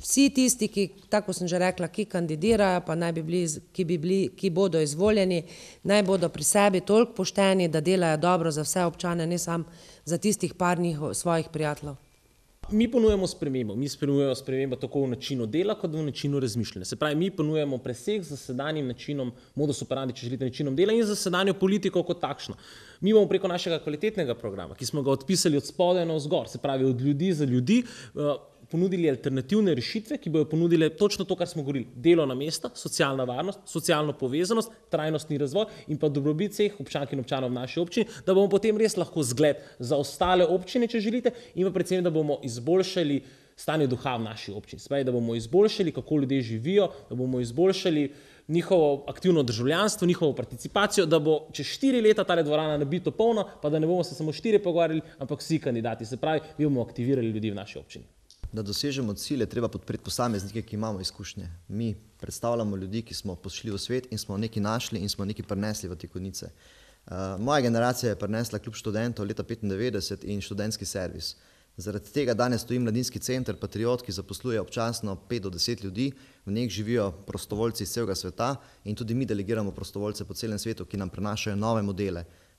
vsi tisti, ki, tako sem že rekla, ki kandidirajo, pa naj bi bili, ki bodo izvoljeni, naj bodo pri sebi toliko pošteni, da delajo dobro za vse občane, ne samo za tistih par svojih prijateljev. Mi ponujemo spremembo. Mi ponujemo spremembo tako v načinu dela, kot v načinu razmišljanja. Se pravi, mi ponujemo preseg z sedanjim načinom, modus operandi, če želite, načinom dela in za sedanjo politiko kot takšno. Mi bomo preko našega kvalitetnega programa, ki smo ga odpisali od spodaj navzgor, se pravi od ljudi za ljudi, ponudili alternativne rešitve, ki bojo ponudile točno to, kar smo govorili. Delovna mesta, socialna varnost, socialno povezanost, trajnostni razvoj in pa dobrobit vseh občank in občanov v naši občini, da bomo potem res lahko zgled za ostale občine, če želite, in pa predvsem, da bomo izboljšali stanje duha v naši občini. Se pravi, da bomo izboljšali, kako ljudje živijo, da bomo izboljšali njihovo aktivno državljanstvo, njihovo participacijo, da bo čez 4 leta ta dvorana nabito polna, pa da ne bomo se samo 4 pogovarjali, ampak vsi kandidati. Se pravi, mi bomo aktivirali ljudi v naši občini. Da dosežemo cilje, treba podpreti posameznike, ki imamo izkušnje. Mi predstavljamo ljudi, ki smo pošli v svet in smo nekaj našli in smo nekaj prinesli v te Konjice. Moja generacija je prinesla klub študentov leta 1995 in študentski servis. Zaradi tega danes stoji mladinski center Patriot, ki zaposluje občasno 5 do 10 ljudi, v njih živijo prostovoljci iz celega sveta in tudi mi delegiramo prostovoljce po celem svetu, ki nam prenašajo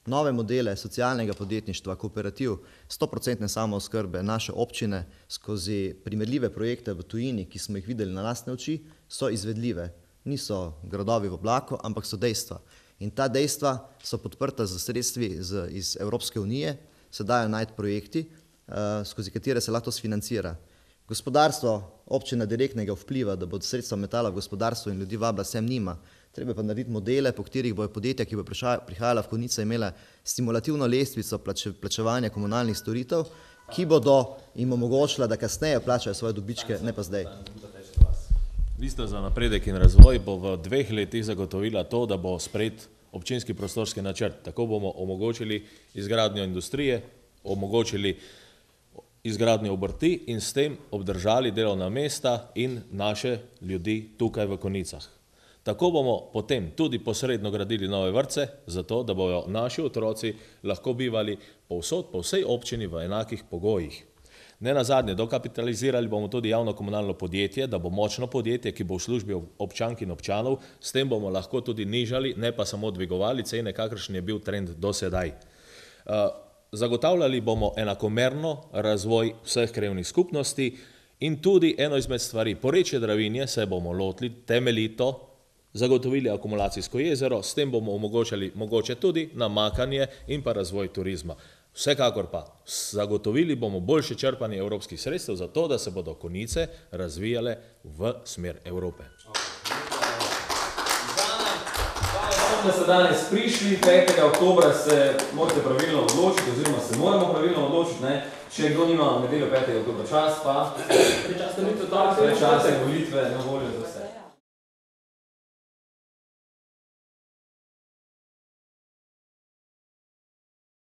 nove modele socialnega podjetništva, kooperativ, 100% samooskrbe naše občine skozi primerljive projekte v tujini, ki smo jih videli na lastne oči, so izvedljive. Niso gradovi v oblaku, ampak so dejstva. In ta dejstva so podprta z sredstvi iz Evropske unije, se dajo najti projekti, skozi katere se lahko sfinancira. Gospodarstvo, občina direktnega vpliva, da bo sredstva metala v gospodarstvo in ljudi vabila sem nima. Treba pa narediti modele, po katerih bojo podjetja, ki bo prihajala v Konjice, imela stimulativno lestvico plačevanja komunalnih storitev, ki bodo jim omogočila, da kasneje plačajo svoje dobičke, ne pa zdaj. Lista za napredek in razvoj bo v 2 letih zagotovila to, da bo sprejet občinski prostorski načrt. Tako bomo omogočili izgradnjo industrije, omogočili izgradnjo obrti in s tem obdržali delovna mesta in naše ljudi tukaj v Konjicah. Tako bomo potem tudi posredno gradili nove vrtce, zato da bojo naši otroci lahko bivali povsod po vsej občini v enakih pogojih. Ne nazadnje, dokapitalizirali bomo tudi javno komunalno podjetje, da bo močno podjetje, ki bo v službi občank in občanov, s tem bomo lahko tudi nižali, ne pa samo dvigovali cene, kakršen je bil trend do sedaj. Zagotavljali bomo enakomerno razvoj vseh krajevnih skupnosti in tudi eno izmed stvari, porečje Dravinje se bomo lotili temeljito, zagotovili akumulacijsko jezero, s tem bomo omogočali mogoče tudi namakanje in pa razvoj turizma. Vsekakor pa zagotovili bomo boljše črpanje evropskih sredstev za to, da se bodo Konjice razvijale v smer Evrope. Da ste danes prišli, 5. oktobra se morate pravilno odločiti, oziroma se moramo pravilno odločiti, ne? Če kdo nima v nedeljo 5. oktobra čas, pa predčasne volitve na voljo za vse.